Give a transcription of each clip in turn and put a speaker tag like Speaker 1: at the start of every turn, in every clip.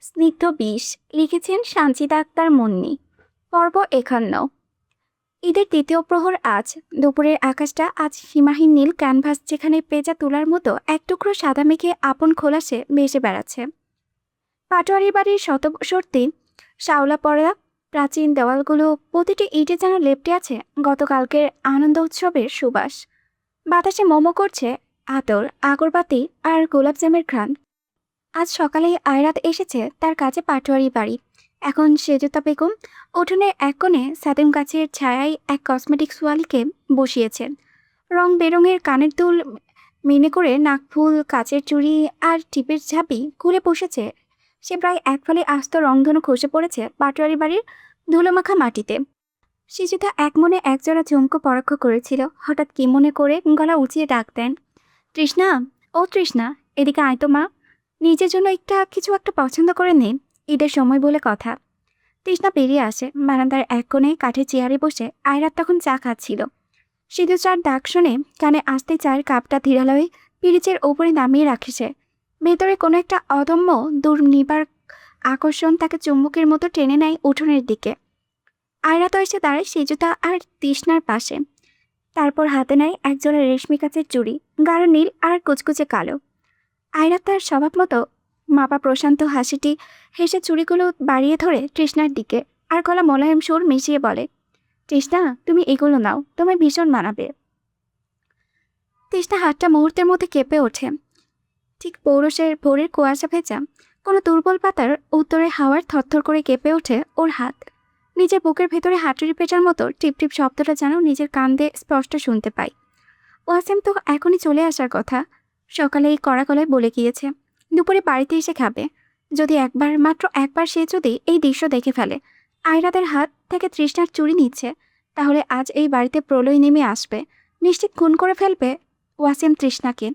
Speaker 1: স্নিগ্ধ বিষ লিখেছেন সানজিদা আক্তার মুন্নি। পর্ব ৫১। ঈদের দ্বিতীয় প্রহর। আজ দুপুরের আকাশটা আজ সীমাহীন নীল ক্যানভাস, যেখানে পেঁজা তুলার মতো এক টুকরো সাদা মেঘে আপন খোলাসে ভেসে বেড়াচ্ছে। পাটোয়ারি বাড়ির শতবর্তী শাওলা পড়া প্রাচীন দেওয়ালগুলো, প্রতিটি ইটে যেন লেপ্টে আছে গতকালকের আনন্দ উৎসবের সুবাস। বাতাসে মোমো করছে আতর, আগরবাতি আর গোলাপজামের ঘ্রাণ। আজ সকালেই আয়রাত এসেছে তার কাছে পাটোয়ারি বাড়ি। এখন সেজুতা বেগম উঠোনের এক কোণে সাদেম গাছের ছায়ায় এক কসমেটিক্স ওয়ালিকে বসিয়েছেন। রং বেরঙের কানের দুল, মিনে করে নাকফুল, কাচের চুড়ি আর টিপের ঝাঁপি খুলে বসেছে। সে প্রায় এক ফালি আস্ত রংধনু খসে পড়েছে পাটোয়ারি বাড়ির ধুলোমাখা মাটিতে। সেজুতা এক মনে একজোড়া চমকো পরোক্ষ করেছিল। হঠাৎ কি মনে করে গলা উঁচিয়ে ডাক দেন, তৃষ্ণা, ও তৃষ্ণা, এদিকে আয় তো মা। নিজের জন্য কিছু একটা পছন্দ করে নে, ঈদের সময় বলে কথা। তৃষ্ণা বেরিয়ে আসে। বারান্দার এক কোণে কাঠের চেয়ারে বসে আয়রাত তখন চা খাচ্ছিল। সিধু চার ডাক শুনে কানে আসতে চায়ের কাপটা ধীরালয়ে পিরিচের ওপরে নামিয়ে রাখেছে। ভেতরে কোনো একটা অদম্য দুর্নিবার আকর্ষণ তাকে চুম্বকের মতো টেনে নেয় উঠোনের দিকে। আয়রাত এসে দাঁড়ায় সেজুতা আর তৃষ্ণার পাশে। তারপর হাতে নেয় একজোড়া রেশমি কাচের চুড়ি, গাঢ় নীল আর কুচকুচে কালো। আয়রাত তার স্বভাব মতো মাপা প্রশান্ত হাসিটি হেসে চুড়িগুলো বাড়িয়ে ধরে তৃষ্ণার দিকে, আর গলা মোলায়েম সুর মিশিয়ে বলে, তৃষ্ণা, তুমি এগুলো নাও, তোমায় ভীষণ মানাবে। তৃষ্ণা হাতটা মুহূর্তের মধ্যে কেঁপে ওঠে। ঠিক পৌরুষের ভোরের কুয়াশা ভেজা কোনো দুর্বল পাতার উত্তরে হাওয়ার থরথর করে কেঁপে ওঠে ওর হাত। নিজের বুকের ভেতরে হাতুড়ি পেটার মতো টিপটিপ শব্দটা যেন নিজের কান দিয়ে স্পষ্ট শুনতে পাই। ওয়াসিম তো এখনই চলে আসার কথা, সকালে এই কড়া গলায় বলে গিয়েছে দুপুরে বাড়িতে এসে খাবে। যদি একবার, মাত্র একবার সে যদি এই দৃশ্য দেখে ফেলে আয়রাতের হাত থেকে তৃষ্ণার চুরি নিচ্ছে, তাহলে আজ এই বাড়িতে প্রলয় নেমে আসবে। নিশ্চিত খুন করে ফেলবে ওয়াসিম তৃষ্ণাকে,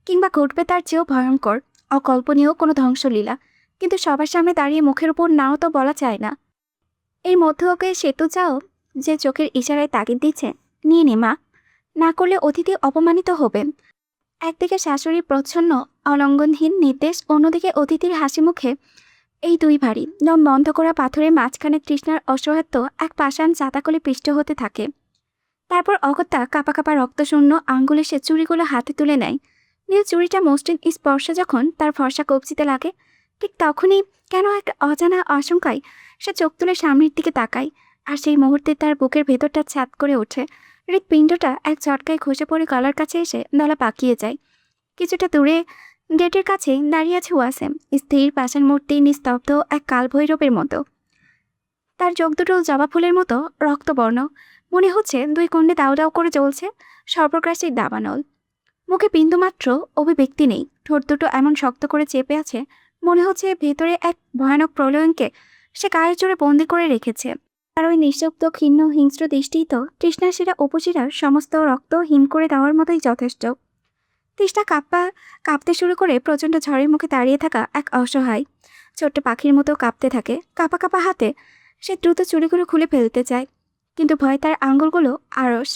Speaker 1: কিংবা ঘটবে তার চেয়েও ভয়ঙ্কর অকল্পনীয় কোনো ধ্বংসলীলা। কিন্তু সবার সামনে দাঁড়িয়ে মুখের উপর নাও তো বলা চায় না। এর মধ্যে ওকে সেতু চাও যে চোখের ইশারায় তাগিদ দিচ্ছে, নিয়ে নে মা, না করলে অতিথি অপমানিত হবেন। একদিকে শাশুড়ির প্রচ্ছন্ন অলঙ্ঘনহীন নির্দেশ, অন্যদিকে অতিথির হাসি মুখে এই দুই ভারী দম বন্ধ করা পাথরের মাঝখানে তৃষ্ণার অসহায়ত্ব এক পাষাণ চাতাকলে পিষ্ট হতে থাকে। তারপর অগত্যা কাপা কাপা রক্তশূন্য আঙ্গুলে সে চুড়িগুলো হাতে তুলে নেয়। নীল চুড়িটা মসৃণ স্পর্শ যখন তার ফর্সা কবজিতে লাগে, ঠিক তখনই কেন এক অজানা আশঙ্কায় সে চোখ তুলে সামনের দিকে তাকায়। আর সেই মুহূর্তে তার বুকের ভেতরটা ছাদ করে ওঠে। হৃৎপিণ্ডটা এক ঝটকায় খসে পড়ে গলার কাছে এসে দলা পাকিয়ে যায়। কিছুটা দূরে গেটের কাছে দাঁড়িয়ে আছে ওয়াসিম, স্থির পাষাণ মূর্তি, নিস্তব্ধ এক কালভৈরবের মতো। তার চোখ দুটো জবা ফুলের মতো রক্তবর্ণ, মনে হচ্ছে দুই কুণ্ডে দাউ দাউ করে জ্বলছে সর্বগ্রাসী দাবানল। মুখে বিন্দুমাত্র অভিব্যক্তি নেই, ঠোঁট দুটো এমন শক্ত করে চেপে আছে, মনে হচ্ছে ভেতরে এক ভয়ানক প্রলয়নকে সে গায়ের জোরে বন্দি করে রেখেছে। আর ওই নিঃশব্দ ক্ষীণ হিংস্র দৃষ্টিই তো তৃষ্ণার শিরা উপশিরার সমস্ত রক্ত হিম করে দেওয়ার মতোই যথেষ্ট। তৃষ্ণা কাঁপতে শুরু করে প্রচণ্ড ঝড়ের মুখে দাঁড়িয়ে থাকা এক অসহায় ছোট্ট পাখির মতো কাঁপতে থাকে। কাঁপা কাঁপা হাতে সে দ্রুত চুড়িগুলো খুলে ফেলতে চায়, কিন্তু ভয়ে তার আঙুলগুলো আড়স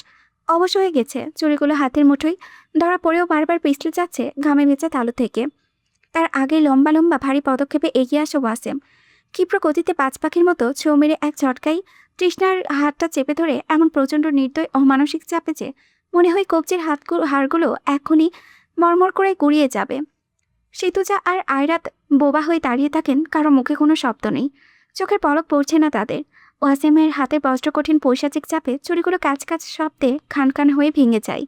Speaker 1: অবশ হয়ে গেছে। চুড়িগুলো হাতের মুঠোয় ধরা পড়েও বারবার পিছলে যাচ্ছে ঘামে ভেজা তালু থেকে। তার আগে লম্বা লম্বা ভারী পদক্ষেপে এগিয়ে আসে ওয়াসিম। ক্ষিপ্র গতিতে পাঁচ পাখির মতো ছোঁ মেরে এক ঝটকাই তৃষ্ণার হাতটা চেপে ধরে এমন প্রচণ্ড নির্দয় অমানসিক চাপে যে মনে হয় কবজির হাড়গুলো এখনই মরমর করে গুড়িয়ে যাবে। সেতুজা আর আয়রাত বোবা হয়ে দাঁড়িয়ে থাকেন, কারো মুখে কোনো শব্দ নেই, চোখের পলক পড়ছে না তাদের। ওয়াসিমের হাতের বজ্রকঠিন পৈশাচিক চাপে চুড়িগুলো কাচ কাচ শব্দে খান খান হয়ে ভেঙে যায়।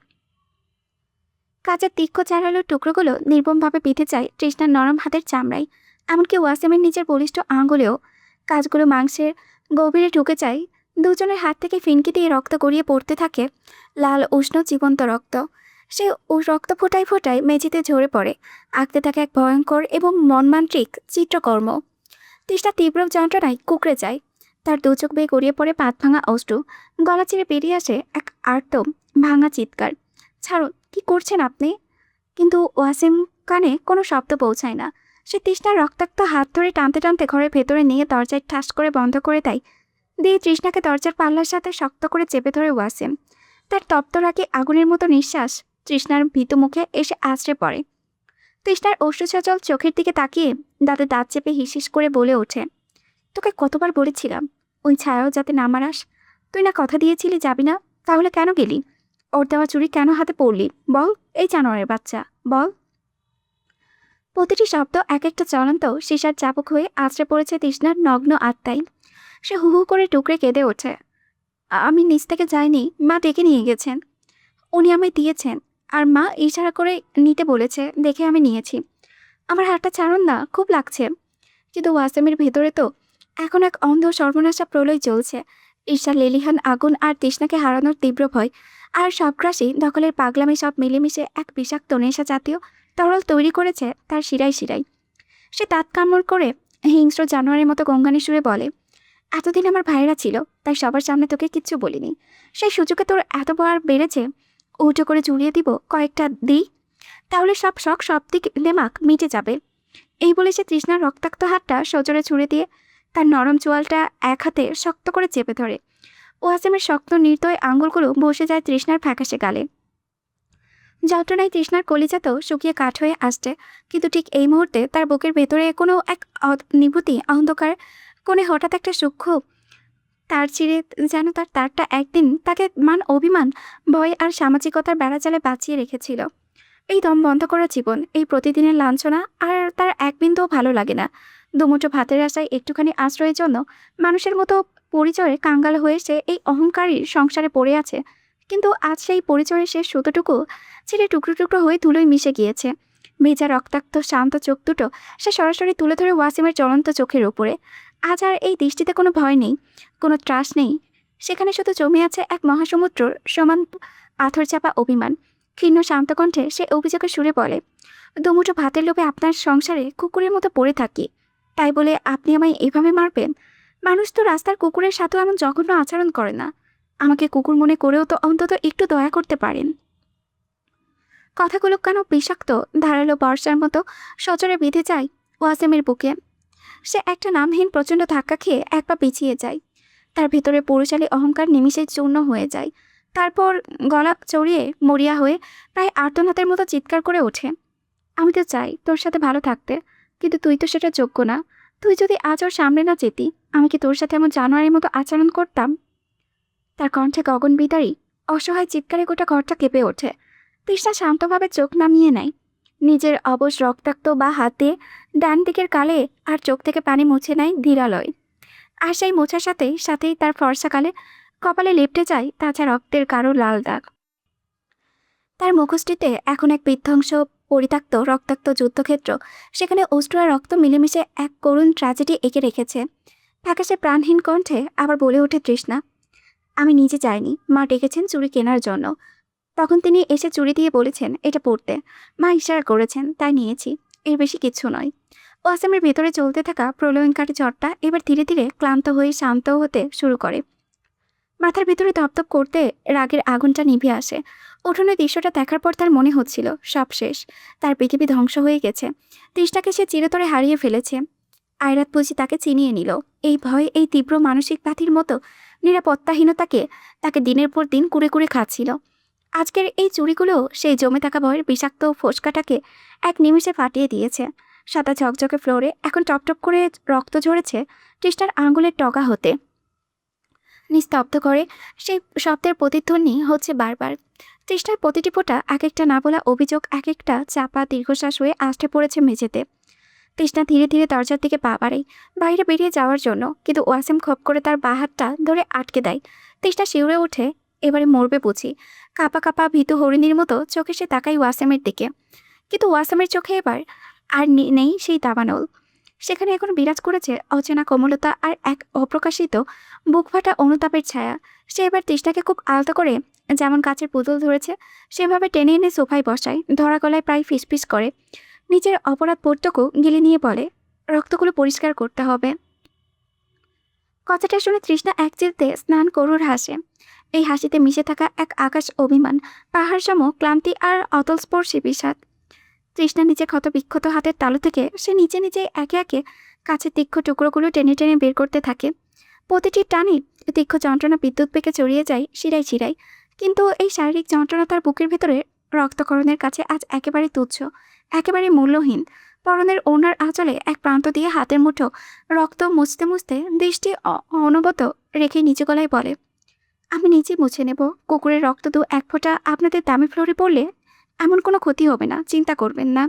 Speaker 1: কাচের তীক্ষ্ণ চারালো টুকরোগুলো নির্মমভাবে বিঁধে যায় তৃষ্ণার নরম হাতের চামড়ায়। এমনকি ওয়াসিমের নিজের বলিষ্ঠ আঙুলেও কাজগুলো মাংসের গভীরে ঢুকে যায়। দুজনের হাত থেকে ফিনকি দিয়ে রক্ত গড়িয়ে পড়তে থাকে, লাল উষ্ণ জীবন্ত রক্ত। সে রক্ত ফোটায় ফোটায় মেঝেতে ঝরে পড়ে, আঁকতে থাকে এক ভয়ঙ্কর এবং মনমান্ত্রিক চিত্রকর্ম। তৃষ্ণা তীব্র যন্ত্রণায় কুঁকড়ে যায়, তার দু চোখ বেয়ে গড়িয়ে পড়ে পাত ভাঙা অশ্রু, গলা চিরে বেরিয়ে আসে এক আর্ত ভাঙা চিৎকার, ছাড়ুন, কি করছেন আপনি? কিন্তু ওয়াসিম কানে কোনো শব্দ পৌঁছায় না। সে তৃষ্ণার রক্তাক্ত হাত ধরে টানতে টানতে ঘরের ভেতরে নিয়ে দরজায় ঠাস করে বন্ধ করে দেয়। দিয়ে তৃষ্ণাকে দরজার পাল্লার সাথে শক্ত করে চেপে ধরে ওয়াসিম। তার তপ্ত রাগে আগুনের মতো নিঃশ্বাস তৃষ্ণার ভীত মুখে এসে আছড়ে পড়ে। তৃষ্ণার অশ্রুসজল চোখের দিকে তাকিয়ে দাঁতে দাঁত চেপে হিসিস করে বলে ওঠে, তোকে কতবার বলেছিলাম ওই ছায়াও যাতে না মারাস। তুই না কথা দিয়েছিলি যাবি না, তাহলে কেন গেলি? ওর দেওয়া চুরি কেন হাতে পড়লি বল, এই জানোয়ারের বাচ্চা, বল। প্রতিটি শব্দ এক একটা চলন্ত সীসার চাপক হয়ে আছড়ে পড়েছে তৃষ্ণার নগ্ন আত্মায়। সে হু হু করে টুকরে কেঁদে ওঠে। আমি নিচ থেকে যাইনি, মা ডেকে নিয়ে গেছেন, উনি আমায় দিয়েছেন, আর মা ইশারা করে নিতে বলেছে দেখে আমি নিয়েছি। আমার হাতটা ছাড়ুন না, খুব লাগছে। কিন্তু ওয়াসিমের ভেতরে তো এখন এক অন্ধ সর্বনাশা প্রলয় চলছে। ঈর্ষা, লেলিহান আগুন আর তৃষ্ণাকে হারানোর তীব্র ভয় আর সবগ্রাসী দখলের পাগলামি সব মিলেমিশে এক বিষাক্ত নেশা জাতীয় তরল তৈরি করেছে তার শিরায় শিরায়। সে দাঁত কামড় করে হিংস্র জানোয়ারের মতো গঙ্গানি সুরে বলে, এতদিন আমার ভাইয়েরা ছিল, তাই সবার সামনে তোকে কিচ্ছু বলিনি। সেই সুযোগে তোর এত বার বেড়েছে, উল্টো করে জুড়িয়ে দিব কয়েকটা দিই, তাহলে সব শখ সব দিক লেমাক মিটে যাবে। এই বলে সে তৃষ্ণার রক্তাক্ত হাতটা সজোরে ছুঁড়ে দিয়ে তার নরম চোয়ালটা এক হাতে শক্ত করে চেপে ধরে। ওয়াসিমের শক্ত নির্দয় আঙুলগুলো বসে যায় তৃষ্ণার ফ্যাকাশে গালে। যন্ত্রণায় তৃষ্ণার কলিজাতেও শুকিয়ে কাঠ হয়ে আসছে, কিন্তু ঠিক এই মুহূর্তে তার বুকের ভেতরে কোনো এক নিভূতি অন্ধকার কোণে হঠাৎ একটা সূক্ষ্ম তার চিরে যেন তার তারটা একদিন তাকে মান অভিমান, ভয় আর সামাজিকতার বেড়াজালে বাঁচিয়ে রেখেছিল। এই দম বন্ধ করা জীবন, এই প্রতিদিনের লাঞ্ছনা আর তার এক বিন্দুও ভালো লাগে না। দুমুঠো ভাতের আশায় একটুখানি আশ্রয়ের জন্য মানুষের মতো পরিচয়ে কাঙ্গাল হয়ে সে এই অহংকারীর সংসারে পড়ে আছে। কিন্তু আজ সেই পরিচয়ের শেষ সুতোটুকু ছিঁড়ে টুকরো টুকরো হয়ে ধুলোয় মিশে গিয়েছে। ভেজা রক্তাক্ত শান্ত চোখ দুটো সে সরাসরি তুলে ধরে ওয়াসিমের জ্বলন্ত চোখের উপরে। আজ আর এই দৃষ্টিতে কোনো ভয় নেই, কোনো ত্রাস নেই। সেখানে শুধু জমে আছে এক মহাসমুদ্রর সমান পাথর চাপা অভিমান। ক্ষীণ শান্ত কণ্ঠে সে অভিযোগের সুরে বলে, দুমুঠো ভাতের লোভে আপনার সংসারে কুকুরের মতো পড়ে থাকি, তাই বলে আপনি আমায় এভাবে মারবেন? মানুষ তো রাস্তার কুকুরের সাথেও এমন জঘন্য আচরণ করে না। আমাকে কুকুর মনে করেও তো অন্তত একটু দয়া করতে পারেন। কথাগুলো কেন বিষাক্ত ধারালো বর্ষার মতো সজোরে বেঁধে যায় ওয়াসিমের বুকে। সে একটা নামহীন প্রচণ্ড ধাক্কা খেয়ে এক পা পিছিয়ে যায়। তার ভেতরে পৌরশালী অহংকার নিমিষে চূর্ণ হয়ে যায়। তারপর গলা চড়িয়ে মরিয়া হয়ে প্রায় আর্তনাদের মতো চিৎকার করে ওঠে, আমি তো চাই তোর সাথে ভালো থাকতে, কিন্তু তুই তো সেটা যোগ্য না। তুই যদি আজ ওর সামনে না যেতি, আমি কি তোর সাথে এমন জানোয়ারের মতো আচরণ করতাম? তার কণ্ঠে গগন বিদারী অসহায় চিৎকারে গোটা ঘরটা কেঁপে ওঠে। তৃষ্ণা শান্তভাবে চোখ নামিয়ে নেয়। নিজের অবশ রক্তাক্ত বা হাত দিয়ে ডান দিকের কালে আর চোখ থেকে পানি মুছে নেয় ধীরালয়। আর সেই মোছার সাথেই তার ফর্সা কালে কপালে লেপটে যায় তাজা রক্তের কারো লাল দাগ। তার মুখোশটিতে এখন এক বিধ্বংস পরিত্যক্ত রক্তাক্ত যুদ্ধক্ষেত্র, সেখানে অশ্রু আর রক্ত মিলেমিশে এক করুণ ট্র্যাজেডি এঁকে রেখেছে। ফ্যাকাশে প্রাণহীন কণ্ঠে আবার বলে ওঠে তৃষ্ণা, আমি নিজে যাইনি, মা ডেকেছেন চুড়ি কেনার জন্য। তখন তিনি এসে চুড়ি দিয়ে বলেছেন এটা পড়তে, মা ইশারা করেছেন তাই নিয়েছি, এর বেশি কিচ্ছু নয়। ওয়াসিমের ভেতরে চলতে থাকা প্রলয়ঙ্কারী ঝড়টা এবার ধীরে ধীরে ক্লান্ত হয়ে শান্ত হতে শুরু করে। মাথার ভেতরে দপদপ করতে রাগের আগুনটা নিভে আসে। উঠোনের দৃশ্যটা দেখার পর তার মনে হচ্ছিল সব শেষ, তার পৃথিবী ধ্বংস হয়ে গেছে। তৃষ্ণাকে সে চিরতরে হারিয়ে ফেলেছে। আয়রাত বুঝি তাকে চিনিয়ে নিল। এই ভয়, এই তীব্র মানসিক পাথির মতো নিরাপত্তাহীনতাকে তাকে দিনের পর দিন কুড়ে কুড়ে খাচ্ছিল। আজকের এই চুরিগুলো সেই জমে থাকা ভয়ের বিষাক্ত ফোসকাটাকে এক নিমিষে ফাটিয়ে দিয়েছে। সাদা ঝকঝকে ফ্লোরে এখন টপটপ করে রক্ত ঝরেছে তৃষ্ণার আঙুলের টগা হতে। নিস্তব্ধ করে সেই শব্দের প্রতিধ্বনি হচ্ছে বারবার। তৃষ্ণার প্রতিটি ফোঁটা এক একটা না বলা অভিযোগ, এক একটা চাপা দীর্ঘশ্বাস হয়ে আষ্টে পড়েছে মেঝেতে। তৃষ্ণা ধীরে ধীরে দরজার দিকে পা বাড়ায় বাইরে বেরিয়ে যাওয়ার জন্য, কিন্তু ওয়াসিম খপ করে তার বাঁ হাতটা ধরে আটকে দেয়। তৃষ্ণা শিউরে ওঠে, এবারে মরবে বুঝি। কাঁপা কাঁপা ভীতু হরিণীর মতো চোখে সে তাকায় ওয়াসিমের দিকে, কিন্তু ওয়াসিমের চোখে এবার আর নেই সেই দাবানল। সেখানে এখন বিরাজ করেছে অচেনা কোমলতা আর এক অপ্রকাশিত বুক ফাটা অনুতাপের ছায়া। সে এবার তৃষ্ণাকে খুব আলতো করে, যেমন কাচের পুতুল ধরেছে সেভাবে টেনে এনে সোফায় বসায়, ধরা গলায় প্রায় ফিসফিস করে নিজের অপরাধ বোধটুকু গিলে নিয়ে বলে, রক্তগুলো পরিষ্কার করতে হবে। কথাটা শুনে তৃষ্ণা এক চিলতে স্নান করুর হাসে। এই হাসিতে মিশে থাকা এক আকাশ অভিমান, পাহাড় সম ক্লান্তি আর অতলস্পর্শী বিষাদ। তৃষ্ণা নিজে ক্ষত বিক্ষত হাতের তালু থেকে সে নিচে নিচে একে একে কাছের তীক্ষ্ণ টুকরোগুলো টেনে টেনে বের করতে থাকে। প্রতিটি টানে তীক্ষ্ণ যন্ত্রণা বিদ্যুৎ বেগে চড়িয়ে যায় শিরায় শিরায়, কিন্তু এই শারীরিক যন্ত্রণা তার বুকের ভেতরে রক্তকরণের কাছে আজ একেবারে তুচ্ছ, একেবারে মূল্যহীন। পরনের ওনার আঁচলে এক প্রান্ত দিয়ে হাতের মুঠো রক্ত মুছতে মুছতে দৃষ্টি অনবত রেখে নিচু গলায় বলে, আমি নিজে মুছে নেব। কুকুরের রক্ত দু এক ফোঁটা আপনাদের দামি ফ্লোরে পড়লে এমন কোনো ক্ষতি হবে না, চিন্তা করবেন না।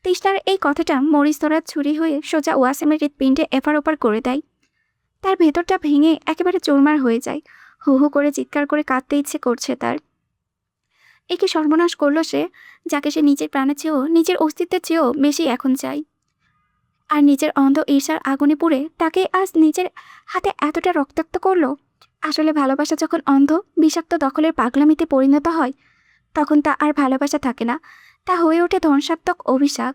Speaker 1: তৃষ্ণার এই কথাটা মরিচ ধরার ছুরি হয়ে সোজা ওয়াসিমের হৃৎপিণ্ডে এপার ওপার করে দেয়। তার ভেতরটা ভেঙে একেবারে চুরমার হয়ে যায়। হু হু করে চিৎকার করে কাঁদতে ইচ্ছে করছে তার। একে সর্বনাশ করলো সে, যাকে সে নিজের প্রাণের চেয়েও, নিজের অস্তিত্বের চেয়েও বেশি এখন চাই। আর নিজের অন্ধ ঈর্ষার আগুনে পুড়ে তাকে আজ নিজের হাতে এতটা রক্তাক্ত করলো। আসলে ভালোবাসা যখন অন্ধ বিষাক্ত দখলের পাগলামিতে পরিণত হয়, তখন তা আর ভালোবাসা থাকে না, তা হয়ে ওঠে ধ্বংসাত্মক অভিশাপ।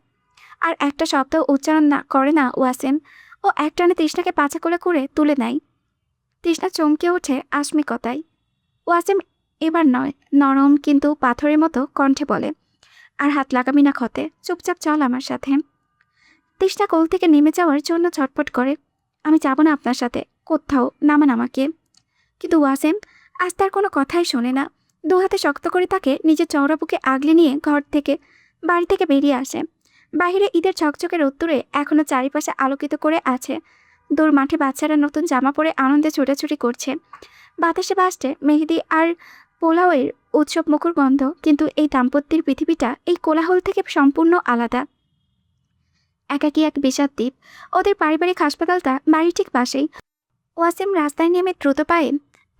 Speaker 1: আর একটা শব্দ উচ্চারণ করে না ওয়াসিম। ও একটানে তৃষ্ণাকে পাছা কোলে করে তুলে নেয়। তৃষ্ণা চমকে ওঠে আস্মিকতায়। ওয়াসিম এবার নয়, নরম কিন্তু পাথরের মতো কণ্ঠে বলে, আর হাত লাগাবি না ক্ষতে, চুপচাপ চল আমার সাথে। তৃষ্ণা কোল থেকে নেমে যাওয়ার জন্য ছটফট করে, আমি যাব না আপনার সাথে, কোথাও নামান আমাকে। কিন্তু ওয়াসিম আজ তার কোনো কথাই শোনে না। দু হাতে শক্ত করে তাকে নিজের চওড়া বুকে আগলে নিয়ে বাড়ি থেকে বেরিয়ে আসে। বাহিরে ঈদের ঝকঝকে রোদ্দুরে এখনো চারিপাশে আলোকিত করে আছে। দূর মাঠে বাচ্চারা নতুন জামা পরে আনন্দে ছোটাছুটি করছে। বাতাসে ভাসছে মেহেদি আর পোলাওয়ের উৎসব মুখর গন্ধ। কিন্তু এই দাম্পত্যের পৃথিবীটা এই কোলাহল থেকে সম্পূর্ণ আলাদা। একাকী এক বিষাদ দ্বীপ। ওদের পারিবারিক হাসপাতালটা বাড়ির ঠিক পাশেই। ওয়াসিম রাস্তায় নেমে দ্রুত পায়ে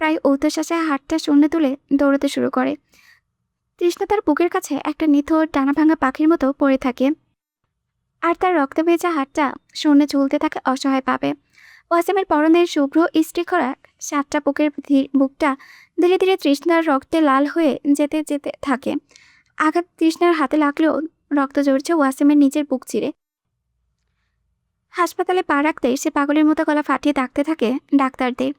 Speaker 1: প্রায় ঊর্ধ্বশ্বাসে হাতটা শূন্যে তুলে দৌড়াতে শুরু করে। তৃষ্ণা তার বুকের কাছে একটা নিথর টানা ভাঙা পাখির মতো পড়ে থাকে, আর তার রক্তে ভেজা হাতটা শূন্যে ঝুলতে থাকে অসহায় পাবে। ওয়াসিমের পরনের শুভ্র ইস্ত্রি করা সাতটা বুকটা ধীরে ধীরে তৃষ্ণার রক্তে লাল হয়ে যেতে যেতে থাকে। আঘাত তৃষ্ণার হাতে লাগলেও রক্ত ঝরছে ওয়াসিমের নিজের বুক চিরে। হাসপাতালে পা রাখতে সে পাগলের মতো গলা ফাটিয়ে ডাকতে থাকে ডাক্তারদের।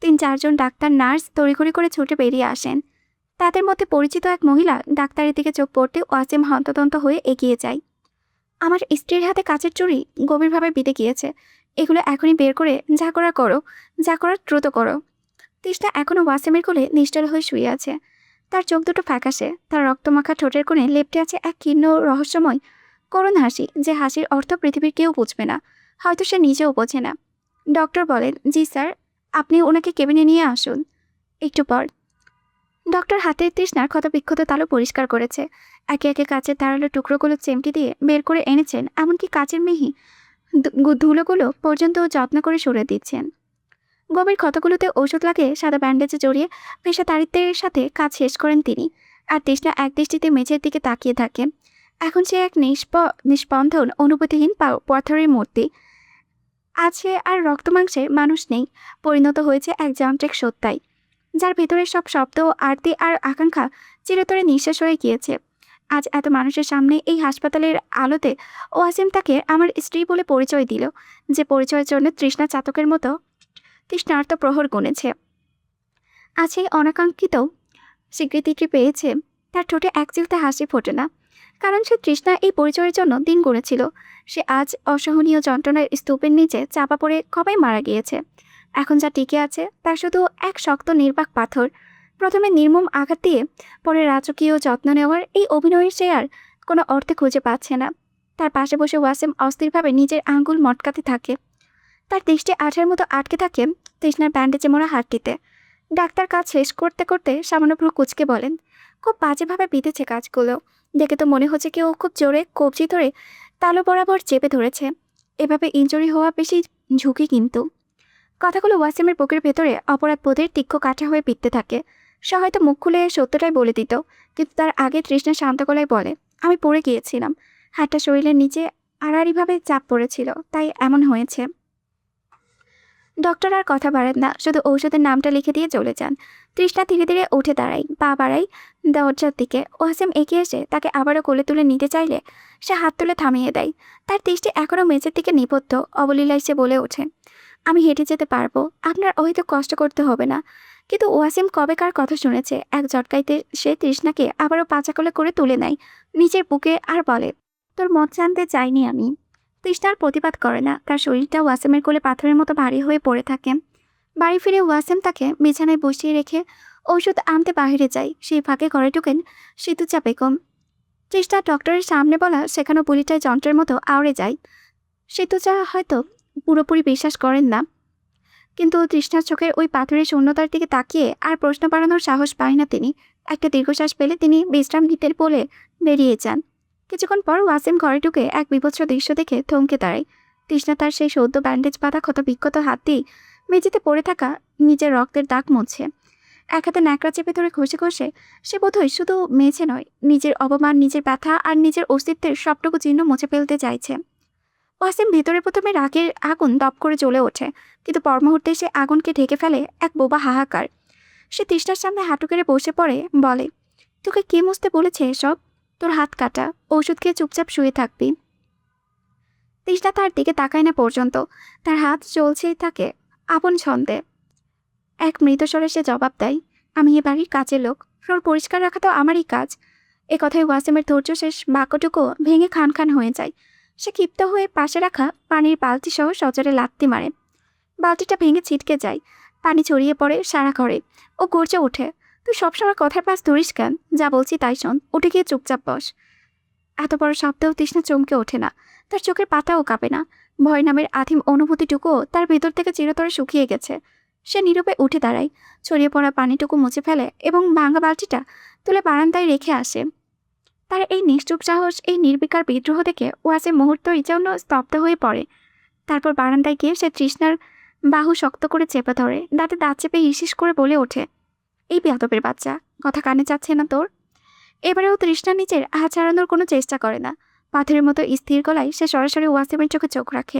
Speaker 1: 3-4 জন ডাক্তার নার্স তড়িঘড়ি করে ছুটে বেরিয়ে আসেন। তাদের মধ্যে পরিচিত এক মহিলা ডাক্তারের দিকে চোখ পড়তে ওয়াসিম হন্তদন্ত হয়ে এগিয়ে যায়। আমার স্ত্রীর হাতে কাচের চুড়ি গভীরভাবে বিঁধে গিয়েছে, এগুলো এখনই বের করে যা করার করো, যা করার দ্রুত করো। তৃষ্ণা এখনও ওয়াসিমের কোলে নিশ্চল হয়ে শুয়ে আছে। তার চোখ দুটো ফ্যাকাশে, তার রক্তমাখা ঠোঁটের কোণে লেপ্টে আছে এক ক্ষীণ রহস্যময় করুণ হাসি, যে হাসির অর্থ পৃথিবীর কেউ বুঝবে না, হয়তো সে নিজেও বোঝে না। ডক্টর বলেন, জি স্যার, আপনি ওনাকে কেবিনে নিয়ে আসুন। একটু পর ডক্টর হাতের তৃষ্ণার ক্ষতবিক্ষত তালু পরিষ্কার করেছে। একে একে কাচের ধারালো টুকরোগুলো চেমটি দিয়ে বের করে এনেছেন, এমনকি কাচের মিহি ধুলোগুলো পর্যন্ত যত্ন করে সরে দিচ্ছেন। গভীর ক্ষতগুলোতে ঔষধ লাগিয়ে সাদা ব্যান্ডেজে জড়িয়ে পেশাদারিত্বের সাথে কাজ শেষ করেন তিনি। আর তৃষ্ণা এক দৃষ্টিতে মেঝের দিকে তাকিয়ে থাকে। এখন সে এক নিষ্পন্দন অনুভূতিহীন পাথরের মূর্তি। আছে আর রক্তমাংসের মানুষ নেই, পরিণত হয়েছে এক যান্ত্রিক সত্তায়, যার ভেতরে সব শব্দ, আরতি আর আকাঙ্ক্ষা চিরতরে নিঃশেষ হয়ে গিয়েছে। আজ এত মানুষের সামনে এই হাসপাতালের আলোতে ওয়াসিম তাকে আমার স্ত্রী বলে পরিচয় দিল, যে পরিচয়ের জন্য তৃষ্ণা চাতকের মতো তৃষ্ণার্ত প্রহর গুনেছে। আজ এই অনাকাঙ্ক্ষিত স্বীকৃতিটি পেয়েছে, তার ঠোঁটে এক চিলতে হাসি ফোটে না, কারণ সে তৃষ্ণা এই পরিচয়ের জন্য দিন গুনেছিল। সে আজ অসহনীয় যন্ত্রণার স্তূপের নিচে চাপা পড়ে কবে মারা গিয়েছে। এখন যা টিকে আছে তার শুধু এক শক্ত নির্বাক পাথর। প্রথমে নির্মম আঘাত দিয়ে পরে রাজকীয় যত্ন নেওয়ার এই অভিনয়ের সে আর কোনো অর্থে খুঁজে পাচ্ছে না। তার পাশে বসে ওয়াসিম অস্থিরভাবে নিজের আঙ্গুল মটকাতে থাকে। তার দৃষ্টি আঠার মতো আটকে থাকে তৃষ্ণার ব্যান্ডেজে মোড়া হাতটিতে। ডাক্তার কাজ শেষ করতে করতে সামান্য ভ্রু কুঁচকে বলেন, খুব বাজেভাবে বিঁধেছে কাজগুলো, দেখে তো মনে হচ্ছে কেউ খুব জোরে কবজি ধরে তালু বরাবর চেপে ধরেছে। এভাবে ইনজুরি হওয়া বেশি ঝুঁকি কিন্তু। কথাগুলো ওয়াসিমের বুকের ভেতরে অপরাধ বোধের তীক্ষ্ণ কাঁটা হয়ে বিঁধতে থাকে। সে হয়তো মুখ খুলে সত্যটাই বলে দিত, কিন্তু তার আগে তৃষ্ণা শান্ত গলায় বলে, আমি পড়ে গিয়েছিলাম, হাতটা শরীরের নিচে আড়াআড়িভাবে চাপ পড়েছিল, তাই এমন হয়েছে। ডক্টর আর কথা বাড়ান না, শুধু ঔষধের নামটা লিখে দিয়ে চলে যান। তৃষ্ণা ধীরে ধীরে উঠে দাঁড়ায়, পা বাড়াই দরজার দিকে। ওয়াসিম এগিয়ে এসে তাকে আবারও কোলে তুলে নিতে চাইলে সে হাত তুলে থামিয়ে দেয়। তার দৃষ্টি এখনও মেঝের দিকে নিবদ্ধ। অবলীলায় সে বলে ওঠে, আমি হেঁটে যেতে পারবো, আপনার হয়তো কষ্ট করতে হবে না। কিন্তু ওয়াসিম কবেকার কথা শুনেছে। এক ঝটকাইতে সে তৃষ্ণাকে আবারও পাচা কোলে করে তুলে নেয় নিজের বুকে, আর বলে, তোর মত জানতে চাইনি আমি। তৃষ্ণার প্রতিবাদ করে না, তার শরীরটা ওয়াসিমের কোলে পাথরের মতো ভারী হয়ে পড়ে থাকে। বাড়ি ফিরে ওয়াসিম তাকে বিছানায় বসিয়ে রেখে ঔষধ আনতে বাহিরে যায়, সেই ফাঁকে ঘরে ঢুকেন সিতুজা বেগম। তৃষ্ণা ডক্টরের সামনে বলা সেখানেও বুলিটায় যন্ত্রের মতো আওড়ে যায়। সিতুজা হয়তো পুরোপুরি বিশ্বাস করেন না, কিন্তু তৃষ্ণার চোখের ওই পাথরের শূন্যতার দিকে তাকিয়ে আর প্রশ্ন বাড়ানোর সাহস পায় না তিনি। একটা দীর্ঘশ্বাস পেলে তিনি বিশ্রাম নিতে বলে বেরিয়ে যান। কিছুক্ষণ পর ওয়াসিম ঘরে ঢুকে এক বিভৎস দৃশ্য দেখে থমকে দাঁড়ায়। তৃষ্ণা তার সেই সদ্য ব্যান্ডেজ বাঁধা ক্ষত বিক্ষত হাত দিয়ে মেঝেতে পড়ে থাকা নিজের রক্তের দাগ মুছছে। এক হাতে ন্যাকড়া চেপে ধরে ঘষে ঘষে সে বোধহয় শুধু মেঝে নয়, নিজের অপমান, নিজের ব্যথা আর নিজের অস্তিত্বের সবটুকু চিহ্ন মুছে ফেলতে চাইছে। ওয়াসিম ভিতরে প্রথমে রাগের আগুন দপ করে জ্বলে ওঠে, কিন্তু পর মুহূর্তে সে আগুনকে ঢেকে ফেলে এক বোবা হাহাকার। সে তৃষ্ণার সামনে হাঁটু কেড়ে বসে পড়ে, বলে, তোকে কে মুছতে বলেছে এসব? তোর হাত কাটা, ওষুধ খেয়ে চুপচাপ শুয়ে থাকবি। তৃষ্ণা তার দিকে তাকায় না পর্যন্ত, তার হাত চলছেই থাকে আপন ছন্দে। এক মৃতস্বরে সে জবাব দেয়, আমি এ বাড়ির কাজের লোক, ফ্লোর পরিষ্কার রাখা তো আমারই কাজ। এ কথায় ওয়াসিমের ধৈর্য শেষ বাক্যটুকু ভেঙে খান খান হয়ে যায়। সে ক্ষিপ্ত হয়ে পাশে রাখা পানির বালতি সহ সজোরে লাথি মারে। বালতিটা ভেঙে ছিটকে যায়, পানি ছড়িয়ে পড়ে সারা ঘরে। ও গর্জে ওঠে, তুই সবসময় কথার পাশ ধরিস কেন? যা বলছি তাই শোন, উঠে গিয়ে চুপচাপ বস। এত বড় শব্দেও তৃষ্ণা চমকে ওঠে না, তার চোখের পাতাও কাঁপে না। ভয় নামের আধিম অনুভূতিটুকুও তার ভেতর থেকে চিরতরে শুকিয়ে গেছে। সে নীরবে উঠে দাঁড়ায়, ছড়িয়ে পড়া পানিটুকু মুছে ফেলে এবং ভাঙা বালতিটা তুলে বারান্দায় রেখে আসে। তার এই নিশ্চুপ সাহস, এই নির্বিকার বিদ্রোহ দেখে ওয়াসিম মুহূর্তের জন্য স্তব্ধ হয়ে পড়ে। তারপর বারান্দায় গিয়ে সে তৃষ্ণার বাহু শক্ত করে চেপে ধরে, দাঁতে দাঁত চেপে হিসিস করে বলে ওঠে, এই বেয়াদবের বাচ্চা, কথা কানে যাচ্ছে না তোর? এবারেও তৃষ্ণা নিজের হাত ছাড়ানোর কোনো চেষ্টা করে না। পাথরের মতো স্থির গলায় সে সরাসরি ওয়াসিমের চোখে চোখ রাখে।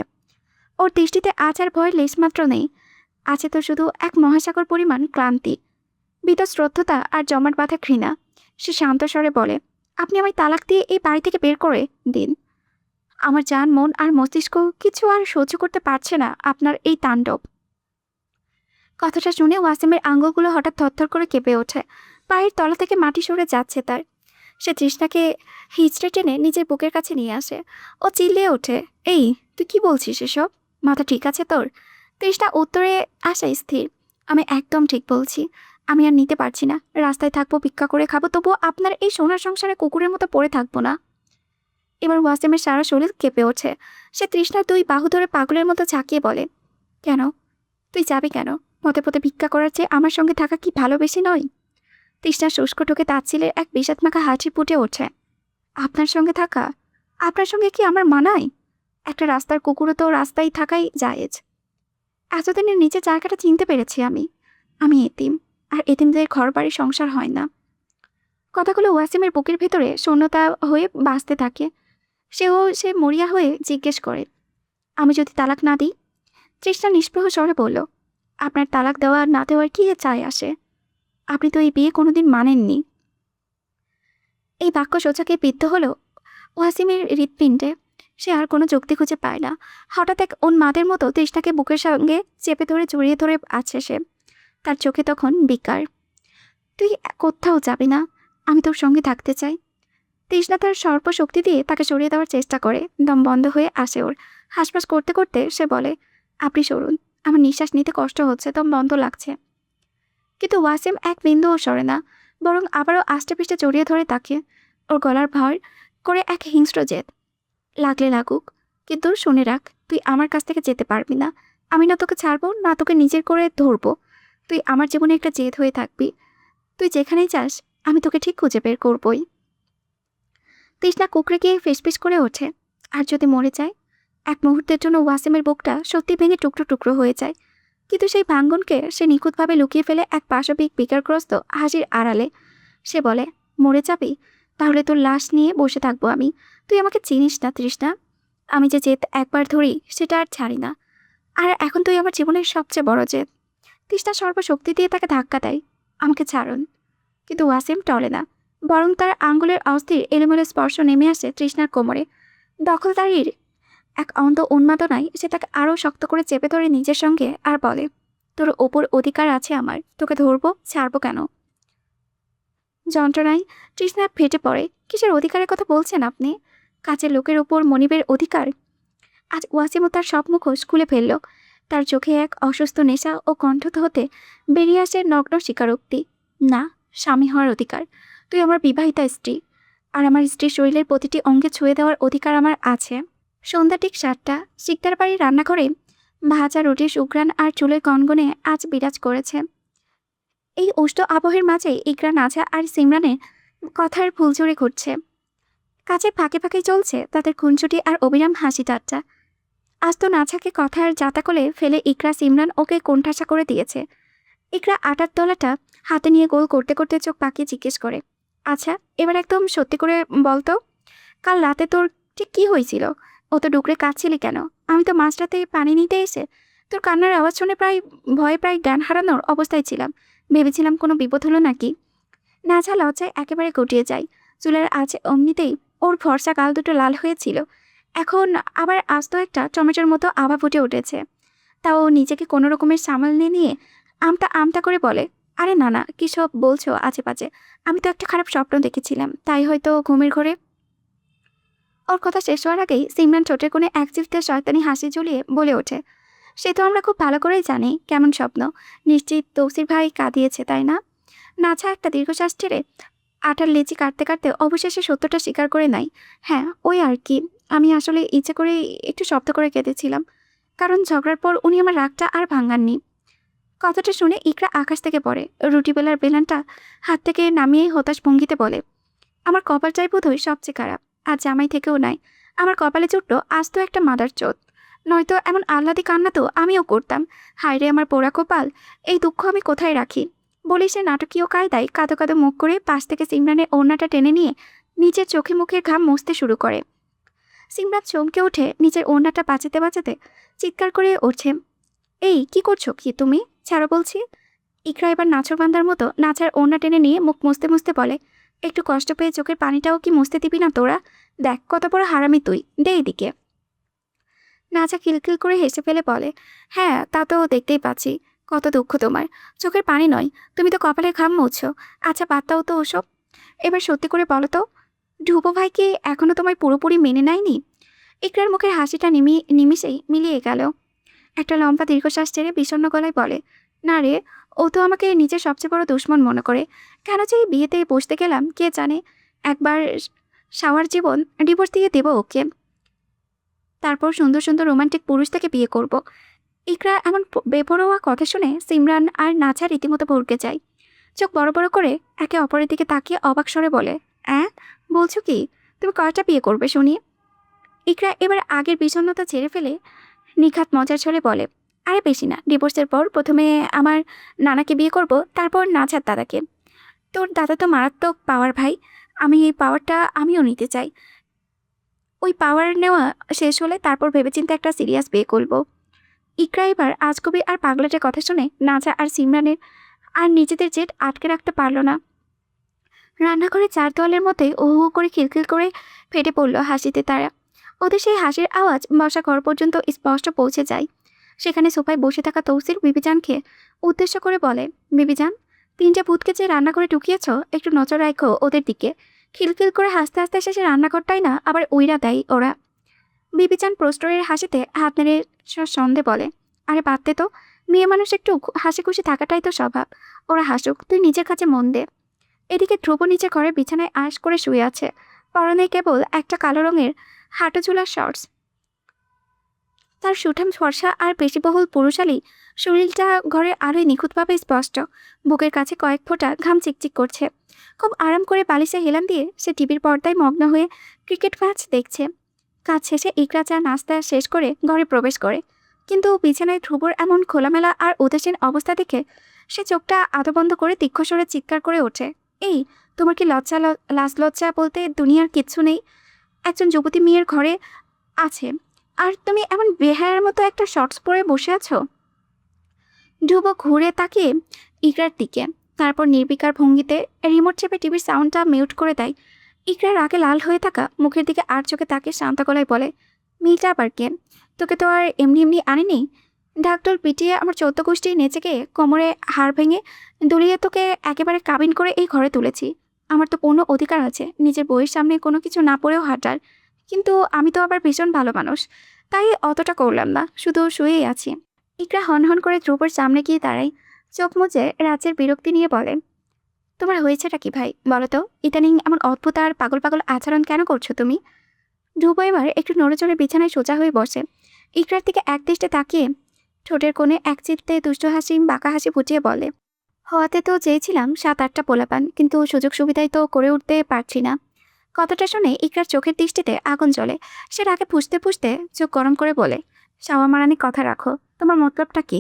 Speaker 1: ওর দৃষ্টিতে আজ আর ভয় লেশমাত্র নেই, আছে তো শুধু এক মহাসাগর পরিমাণ ক্লান্তি, বীতশ্রদ্ধতা আর জমাট বাঁধা ঘৃণা। সে শান্ত স্বরে বলে, আপনি আমায় তালাক দিয়ে এই বাড়ি থেকে বের করে দিন। আমার জান, মন আর মস্তিষ্ক কিছু আর সহ্য করতে পারছে না আপনার এই তাণ্ডব। কথাটা শুনে ওয়াসিমের আঙ্গুলগুলো হঠাৎ থরথর করে কেঁপে ওঠে, পায়ের তলা থেকে মাটি সরে যাচ্ছে তার। সে তৃষ্ণাকে হিচড়ে টেনে নিজের বুকের কাছে নিয়ে আসে। ও চিল্লিয়ে ওঠে, এই তুই কি বলছিস এসব? মাথা ঠিক আছে তোর? তৃষ্ণা উত্তরে আসা স্থির, আমি একদম ঠিক বলছি। আমি আর নিতে পারছি না, রাস্তায় থাকবো, ভিক্ষা করে খাবো, তবুও আপনার এই সোনার সংসারে কুকুরের মতো পড়ে থাকবো না। এবার ওয়াসিমের সারা শরীর কেঁপে ওঠে। সে তৃষ্ণার দুই বাহু ধরে পাগলের মতো ঝাঁকিয়ে বলে, কেন? তুই যাবি কেন? পথে পথে ভিক্ষা করার চেয়ে আমার সঙ্গে থাকা কি ভালোবেসে নয়? তৃষ্ণার শুষ্ক ঠোকে তাচ্ছিলের এক বিষাদমাখা হাসি ফুটে ওঠে। আপনার সঙ্গে থাকা? আপনার সঙ্গে কি আমার মানায়? একটা রাস্তার কুকুরও তো রাস্তায় থাকাই জায়েজ। এতদিনের নিজের জায়গাটা চিনতে পেরেছি আমি। আমি এতিম, আর এতিমদের ঘর বাড়ি সংসার হয় না। কথাগুলো ওয়াসিমের বুকের ভেতরে শূন্যতা হয়ে বাঁচতে থাকে। সে মরিয়া হয়ে জিজ্ঞেস করে, আমি যদি তালাক না দিই? তৃষ্ণা নিষ্প্রহ স্বরে বলল, আপনার তালাক দেওয়া না দেওয়ার কি চাই আসে? আপনি তো এই বিয়ে কোনোদিন মানেননি। এই বাক্য সোজাকে বিদ্ধ হলো ওয়াসিমের হৃৎপিণ্ডে। সে আর কোনো যুক্তি খুঁজে পায় না। হঠাৎ এক উন্মাদের মতো তৃষ্ণাকে বুকের সঙ্গে চেপে ধরে জড়িয়ে ধরে আছে সে। তার চোখে তখন বিকার। তুই কোথাও যাবি না, আমি তোর সঙ্গে থাকতে চাই। তৃষ্ণা তার সর্বশক্তি দিয়ে তাকে সরিয়ে দেওয়ার চেষ্টা করে, দম বন্ধ হয়ে আসে ওর। হাসপাস করতে করতে সে বলে, আপনি সরুন, আমার নিঃশ্বাস নিতে কষ্ট হচ্ছে, দম বন্ধ লাগছে। কিন্তু ওয়াসিম এক বিন্দুও সরে না, বরং আবারও আষ্টে পিষ্টে জড়িয়ে ধরে তাকে। ওর গলার ভর করে এক হিংস্র জেদ, লাগলে লাগুক, কিন্তু শুনে রাখ, তুই আমার কাছ থেকে যেতে পারবি না। আমি না তোকে ছাড়বো, না তোকে নিজের করে ধরবো। তুই আমার জীবনে একটা জেদ হয়ে থাকবি। তুই যেখানেই যাস, আমি তোকে ঠিক খুঁজে বের করবই। তৃষ্ণা কুকড়ে গিয়ে ফিসফিস করে ওঠে, আর যদি মরে যায়? এক মুহূর্তের জন্য ওয়াসিমের বুকটা সত্যি ভেঙে টুকরো টুকরো হয়ে যায়। কিন্তু সেই ভাঙ্গনকে সে নিখুঁতভাবে লুকিয়ে ফেলে এক পাশবিক বিকারগ্রস্ত হাসির আড়ালে। সে বলে, মরে যাবি? তাহলে তোর লাশ নিয়ে বসে থাকবো আমি। তুই আমাকে চিনিস না তৃষ্ণা। আমি যে জেদ একবার ধরি সেটা আর ছাড়ি না। আর এখন তুই আমার জীবনের সবচেয়ে বড় জেদ। তৃষ্ণা সর্বশক্তি দিয়ে তাকে ধাক্কা দেয়, আমাকে ছাড়ুন। কিন্তু ওয়াসিম টলে না, বরং তার আঙ্গুলের অস্থির এলোমেলো স্পর্শ নেমে আসে তৃষ্ণার কোমরে। দখলদারির এক অন্ধ উন্মাদনায় সে তাকে আরও শক্ত করে চেপে ধরে নিজের সঙ্গে আর বলে, তোর ওপর অধিকার আছে আমার, তোকে ধরবো, ছাড়বো কেন? যন্ত্রণায় তৃষ্ণা ফেটে পড়ে, কিসের অধিকারের কথা বলছেন আপনি? কাছের লোকের ওপর মনিবের অধিকার? আজ ওয়াসিমও তার সব মুখোশ খুলে ফেলল। তার চোখে এক অসুস্থ নেশা ও কণ্ঠ হতে বেরিয়ে আসে নগ্ন স্বীকারোক্তি, না, স্বামী হওয়ার অধিকার। তুই আমার বিবাহিতা স্ত্রী, আর আমার স্ত্রীর শরীরের প্রতিটি অঙ্গে ছুঁয়ে দেওয়ার অধিকার আমার আছে। সন্ধ্যা ঠিক 7টা। শিকদার বাড়ির রান্নাঘরে ভাজা রুটির সুঘ্রাণ আর চুলের গনগনে আজ বিরাজ করেছে। এই উষ্ণ আবহের মাঝে ইকরা, নাজা আর সিমরানের কথার ফুলঝুরি ঘুরছে। কাজের ফাঁকে ফাঁকে চলছে তাদের খুনসুটি আর অবিরাম হাসি ঠাট্টা। আজ তো নাছাকে কথার জাতাকলে ফেলে ইকরা সিমরান ওকে কোণঠাসা করে দিয়েছে। ইকরা আটার তলাটা হাতে নিয়ে গোল করতে করতে চোখ পাকিয়ে জিজ্ঞেস করে, আচ্ছা এবার একদম সত্যি করে বলতো, কাল রাতে তোর ঠিক কী হয়েছিল? ও তো ডুকরে কাঁদছিলি কেন? আমি তো মাঝরাতে পানি নিতে এসে তোর কান্নার আওয়াজ শুনে ভয়ে প্রায় জ্ঞান হারানোর অবস্থায় ছিলাম। ভেবেছিলাম কোনো বিপদ হলো নাকি। নাঝা লজ্জায় একেবারে গুটিয়ে যায়। চুলের আছে অমনিতেই ওর ফর্সা গাল দুটো লাল হয়েছিল, এখন আবার আস্ত একটা টমেটোর মতো আভা ফুটে উঠেছে। তাও নিজেকে কোনো রকমের সামাল নিয়ে আমতা আমতা করে বলে, আরে না না, কী সব বলছো আজে বাজে। আমি তো একটা খারাপ স্বপ্ন দেখেছিলাম, তাই হয়তো ঘুমের ঘরে। ওর কথা শেষ হওয়ার আগেই সিমরান ঠোঁটের কোণে এক চিফতে শয়তানি হাসি ঝুলিয়ে বলে ওঠে, সে তো আমরা খুব ভালো করেই জানি কেমন স্বপ্ন। নিশ্চিত তৌসির ভাই কাঁদিয়েছে, তাই না? নাছা একটা দীর্ঘশ্বাস ছেড়ে আটার লেচি কাটতে কাটতে অবশেষে সত্যটা স্বীকার করে নাই। হ্যাঁ, ওই আর কি, আমি আসলে ইচ্ছে করে একটু শব্দ করে কেঁদেছিলাম, কারণ ঝগড়ার পর উনি আমার রাগটা আর ভাঙাননি। কথাটা শুনে ইকরা আকাশ থেকে পড়ে। রুটি বেলার বেলানটা হাত থেকে নামিয়েই হতাশ ভঙ্গিতে বলে, আমার কপালটাই বোধহয় সবচেয়ে খারাপ। আর জামাই থেকেও নাই, আমার কপালে জুটলো আজ তো একটা মাদার চোদ। নয়তো এমন আহ্লাদি কান্না তো আমিও করতাম। হায় রে আমার পোড়া কপাল, এই দুঃখ আমি কোথায় রাখি? বলি সে নাটকীয় কায়দায় কাঁদো কাঁদো মুখ করে পাশ থেকে সিমরানের ওড়নাটা টেনে নিয়ে নিজের চোখে মুখের ঘাম মুছতে শুরু করে। সিমরান চমকে উঠে নিজের ওড়নাটা বাঁচাতে বাঁচাতে চিৎকার করে উঠছে, এই কি করছো কি তুমি? ছাড়ো বলছি। ইকরা এবার নাছরবান্দার মতো নাচার ওড়না টেনে নিয়ে মুখ মুছতে মুছতে বলে, একটু কষ্ট পেয়ে চোখের পানিটাও কি মুছতে দিবি না তোরা? দেখ কত বড় হারামি তুই, দে এদিকে। নাচা খিলখিল করে হেসে ফেলে বলে, হ্যাঁ তা তো দেখতেই পাচ্ছি, কত দুঃখ তোমার। চোখের পানি নয়, তুমি তো কপালে ঘাম মুছছো। আচ্ছা বাদ দাও তো ওসব, এবার সত্যি করে বলো তো, ধ্রুব ভাই কি এখনো তোমায় পুরোপুরি মেনে নেয়নি? ইকরার মুখের হাসিটা নিমিষেই মিলিয়ে গেল। একটা লম্বা দীর্ঘশ্বাস ছেড়ে বিষণ্ণ গলায় বলে, না রে, ও তো আমাকে নিজের সবচেয়ে বড় দুশ্মন মনে করে। কেন যে এই বিয়েতে বসতে গেলাম কে জানে। একবার সাওয়ার জীবন ডিভোর্স দিয়ে দেবো ওকে, তারপর সুন্দর সুন্দর রোমান্টিক পুরুষ থেকে বিয়ে করব। ইকরা এমন বেপরোয়া কথা শুনে সিমরান আর নাচা রীতিমতো ভরকে যায়। চোখ বড় বড় করে একে অপরের দিকে তাকিয়ে অবাক স্বরে বলে, বলছো কি? তুমি কয়টা বিয়ে করবে শুনি? ইকরা এবার আগের বিষণ্ণতা ছেড়ে ফেলে নিখাত মজার ছলে বলে, আরে বেশি না, ডিভোর্সের পর প্রথমে আমার নানাকে বিয়ে করব, তারপর নাচার দাদাকে। তোর দাদা তো মারাত্মক পাওয়ার ভাই, আমি এই পাওয়ারটা আমিও নিতে চাই। ওই পাওয়ার নেওয়া শেষ হলে তারপর ভেবেচিন্তে একটা সিরিয়াস বিয়ে করব। ইকরা এবার আজকবি আর পাগলাটের কথা শুনে নাচা আর সিমরানের আর নিজেদের জেদ আটকে রাখতে পারল না। রান্নাঘরে চার তোয়ালের মধ্যে হু হু করে খিলখিল করে ফেটে পড়ল হাসিতে তারা। ওদের সেই হাসির আওয়াজ বসা ঘর পর্যন্ত স্পষ্ট পৌঁছে যায়। সেখানে সোফায় বসে থাকা তৌসির বিবিজানকে উদ্দেশ্য করে বলে, বিবিজান, 3টে ভূতকে যে রান্না করে ঢুকিয়েছ, একটু নজর রাখো ওদের দিকে। খিলখিল করে হাসতে হাসতে শেষে রান্নাঘরটাই না আবার উইরা দেয় ওরা। বিবিজান প্রস্তরের হাসিতে হাত নেড়ে সন্দেহ বলে, আরে বাদতে তো, মেয়ে মানুষ একটু হাসি খুশি থাকাটাই তো স্বভাব। ওরা হাসুক, তুই নিজের কাছে মন দে। এদিকে ধ্রুব নিচের ঘরে বিছানায় আশ করে শুয়ে আছে। পরনে কেবল একটা কালো রঙের হাঁটুঝুলার শর্টস। তার সুঠাম ফর্সা আর পেশিবহুল পুরুষালী শরীরটা ঘরে আরোই নিখুঁতভাবে স্পষ্ট। বুকের কাছে কয়েক ফোঁটা ঘাম চিকচিক করছে। খুব আরাম করে বালিশে হেলান দিয়ে সে টিভির পর্দায় মগ্ন হয়ে ক্রিকেট ম্যাচ দেখছে। কাজ শেষে ইকরা চা নাস্তা শেষ করে ঘরে প্রবেশ করে, কিন্তু বিছানায় ধ্রুবর এমন খোলামেলা আর উদাসীন অবস্থা দেখে সে চোখটা আধো বন্ধ করে তীক্ষ্ণস্বরে চিৎকার করে ওঠে, এই তোমার কি লাজ লজ্জা বলতে দুনিয়ার কিচ্ছু নেই? একজন যুবতী মেয়ের ঘরে আছে, আর তুমি এমন বেহায়ার মতো একটা শর্টস পরে বসে আছো। ধ্রুব ঘুরে তাকিয়ে ইকরার দিকে, তারপর নির্বিকার ভঙ্গিতে রিমোট চেপে টিভির সাউন্ডটা মিউট করে দেয়। ইকরার আগে লাল হয়ে থাকা মুখের দিকে আর চোখে তাকে শান্ত গলায় বলে, মেয়েটা আবার কে? তোকে তো আর এমনি এমনি আনেনি। ঢাকঢোল পিটিয়ে আমার 14 গোষ্ঠী নেচে গিয়ে কোমরে হাড় ভেঙে দুলিয়ে তোকে একেবারে কাবিন করে এই ঘরে তুলেছি। আমার তো পূর্ণ অধিকার আছে নিজের বইয়ের সামনে কোনো কিছু না পড়েও হাঁটার, কিন্তু আমি তো আবার ভীষণ ভালো মানুষ, তাই অতটা করলাম না, শুধু শুয়েই আছি। ইকরা হনহন করে ধ্রুবর সামনে গিয়ে দাঁড়ায়, চোখ মুছে রাজ্যের বিরক্তি নিয়ে বলে, তোমার হয়েছেটা কি ভাই বলো তো? ইদানিং এমন অদ্ভুত আর পাগল পাগল আচরণ কেন করছো তুমি? ধ্রুব এবার একটু নড়েচড়ে বিছানায় সোজা হয়ে বসে। ইকরার দিকে একদৃষ্টে তাকিয়ে ঠোঁটের কোণে একচিলতে দুষ্ট হাসি বাঁকা হাসি ফুটিয়ে বলে, হওয়াতে তো চেয়েছিলাম 7-8টা পোলাপান, কিন্তু সুযোগ সুবিধাই তো করে উঠতে পারছি না। কথাটা শুনে ইকরার চোখের দৃষ্টিতে আগুন জ্বলে। সে রাগে ফুঁসতে ফুঁসতে চোখ গরম করে বলে, সাওয়া মারানি কথা রাখো, তোমার মতলবটা কি?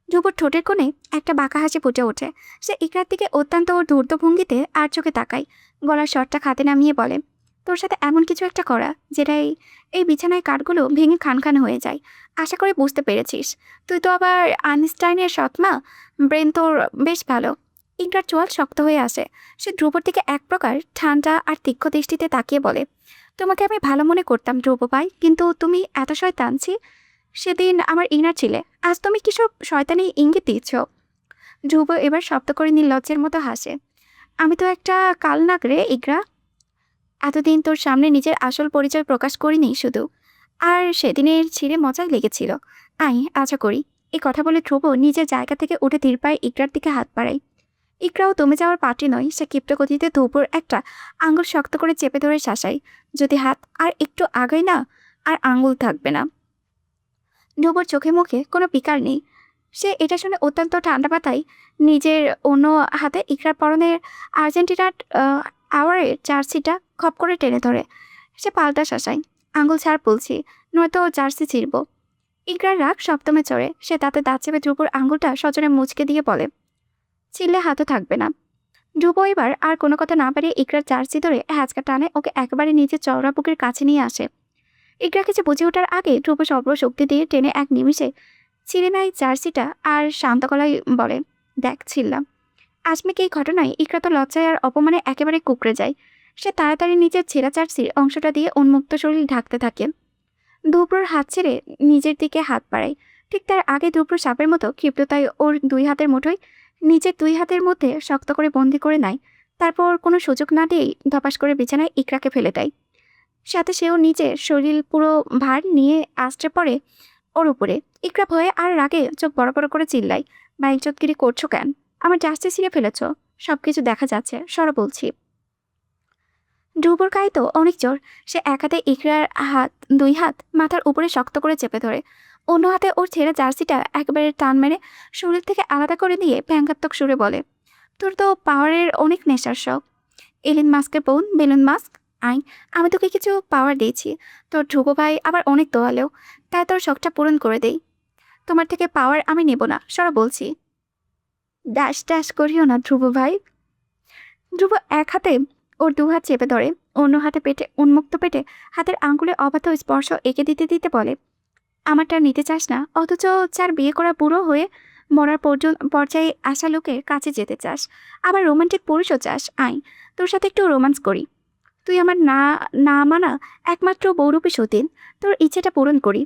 Speaker 1: ধ্রুবর ঠোঁটের কোণে একটা বাঁকা হাসি ফুটে ওঠে। সে ইকরার দিকে অত্যন্ত ধূর্ত ভঙ্গিতে আর চোখে তাকায়। গলার স্বরটা খাতে নামিয়ে বলে, তোর সাথে এমন কিছু একটা করা যেটা এই বিছানায় কাঠগুলো ভেঙে খান খান হয়ে যায়। আশা করি বুঝতে পেরেছিস। তুই তো আবার আইনস্টাইনের সৎমা, ব্রেন তোর বেশ ভালো। ইকরার চোয়াল শক্ত হয়ে আসে। সে ধ্রুবর দিকে এক প্রকার ঠান্ডা আর তীক্ষ্ণ দৃষ্টিতে তাকিয়ে বলে, তোমাকে আমি ভালো মনে করতাম ধ্রুব ভাই, কিন্তু তুমি এত শয়তানছি। সেদিন আমার ইনার ছিলে, আজ তুমি কিসব শয়তানি ইঙ্গিত দিচ্ছ? ধ্রুব এবার শব্দ করে নির্লজ্জের মতো হাসে। আমি তো একটা কালনাগ রে ইকরা। এতদিন তোর সামনে নিজের আসল পরিচয় প্রকাশ করিনি শুধু, আর সেদিনের ছিঁড়ে মজাই লেগেছিল। আই আশা করি। এই কথা বলে ধ্রুব নিজের জায়গা থেকে উঠে ধীর পায়ে ইকরার দিকে হাত বাড়ায়। ইকরাও দমে যাওয়ার পার্টি নয়। সে ক্ষিপ্ত গতিতে ধ্রুবর একটা আঙুল শক্ত করে চেপে ধরে শাসায়। যদি হাত আর একটু আগায় না, আর আঙুল থাকবে না। ধ্রুবর চোখে মুখে কোনো বিকার নেই। সে এটা শুনে অত্যন্ত ঠান্ডা মাথায় নিজের অন্য হাতে ইকরার পরনের আর্জেন্টিনার আওয়ারের জার্সিটা খপ করে টেনে ধরে। সে পাল্টা শাসায়, আঙুল ছাড় বলছি, নয়তো জার্সি ছিঁড়ব। ইকরার রাগ সপ্তমে চড়ে। সে তাতে দাঁত চেপে ধ্রুবর আঙুলটা সজনে মুচকে দিয়ে বলে, ছিঁড়লে হাতও থাকবে না। ধ্রুব এবার আর কোনো কথা না পারিয়ে ইকরার জার্সি ধরে হ্যাঁচকা টানে ওকে একেবারে নিজের চওড়া বুকের কাছে নিয়ে আসে। ইকরা কিছু বুঝে ওঠার আগে ধ্রুব সর্বশক্তি দিয়ে টেনে এক নিমিষে ছিঁড়ে নেয় জার্সিটা আর শান্ত গলায় বলে, দেখ ছিললাম। আজমিকে এই ঘটনায় ইকরা তো লজ্জায় আর অপমানে একেবারে কুকড়ে যায়। সে তাড়াতাড়ি নিজের ছেঁড়া জার্সির অংশটা দিয়ে উন্মুক্ত শরীর ঢাকতে থাকে। দুপুর হাত ছেড়ে নিজের দিকে হাত বাড়ায়। ঠিক তার আগে দুপুর সাপের মতো ক্ষিপ্রতায় ওর দুই হাতের মুঠোয় নিজের দুই হাতের মধ্যে শক্ত করে বন্দি করে নেয়। তারপর কোনো সুযোগ না দিয়েই ধপাস করে বিছানায় ইকরাকে ফেলে দেয়। সাথে সেও নিজের শরীর পুরো ভার নিয়ে আশ্রে পড়ে ওর উপরে। ইকরা ভয়ে আর রাগে চোখ বড় বড় করে চিল্লায়, বাইচতগিরি করছো কেন? আমার জার্সি ছিঁড়ে ফেলেছ, সবকিছু দেখা যাচ্ছে, সরো বলছি। ধ্রুবর গায়ে তো অনেক জোর। সে এক হাতে ইকরার দুই হাত মাথার উপরে শক্ত করে চেপে ধরে, অন্য হাতে ওর ছেঁড়া জার্সিটা একেবারে টান মেরে শরীর থেকে আলাদা করে দিয়ে ব্যঙ্গাত্মক সুরে বলে, তোর তো পাওয়ারের অনেক নেশার শখ। এলিন মাস্কের বোন বেলুন মাস্ক, আই আমি তোকে কিছু পাওয়ার দিয়েছি। তোর ধ্রুব ভাই আবার অনেক দোয়ালেও, তাই তোর শখটা পূরণ করে দেই। তোমার থেকে পাওয়ার আমি নেব না, সরা বলছি। ড্যাশ ড্যাশ করিও না ধ্রুব ভাই। ধ্রুব এক হাতে ওর দু হাত চেপে ধরে, অন্য হাতে পেটে উন্মুক্ত পেটে হাতের আঙ্গুলে অবাধ স্পর্শ এঁকে দিতে দিতে বলে, আমারটা নিতে চাস না, অথচ চার বিয়ে করা বুড়ো হয়ে মরার পর্যায়ে আসা লোকের কাছে যেতে চাস, আবার রোমান্টিক পুরুষও চাস। আই তোর সাথে একটু রোমান্স করি। তুই আমার না না মানা একমাত্র বৌরূপী সতীন, তোর ইচ্ছেটা পূরণ করি।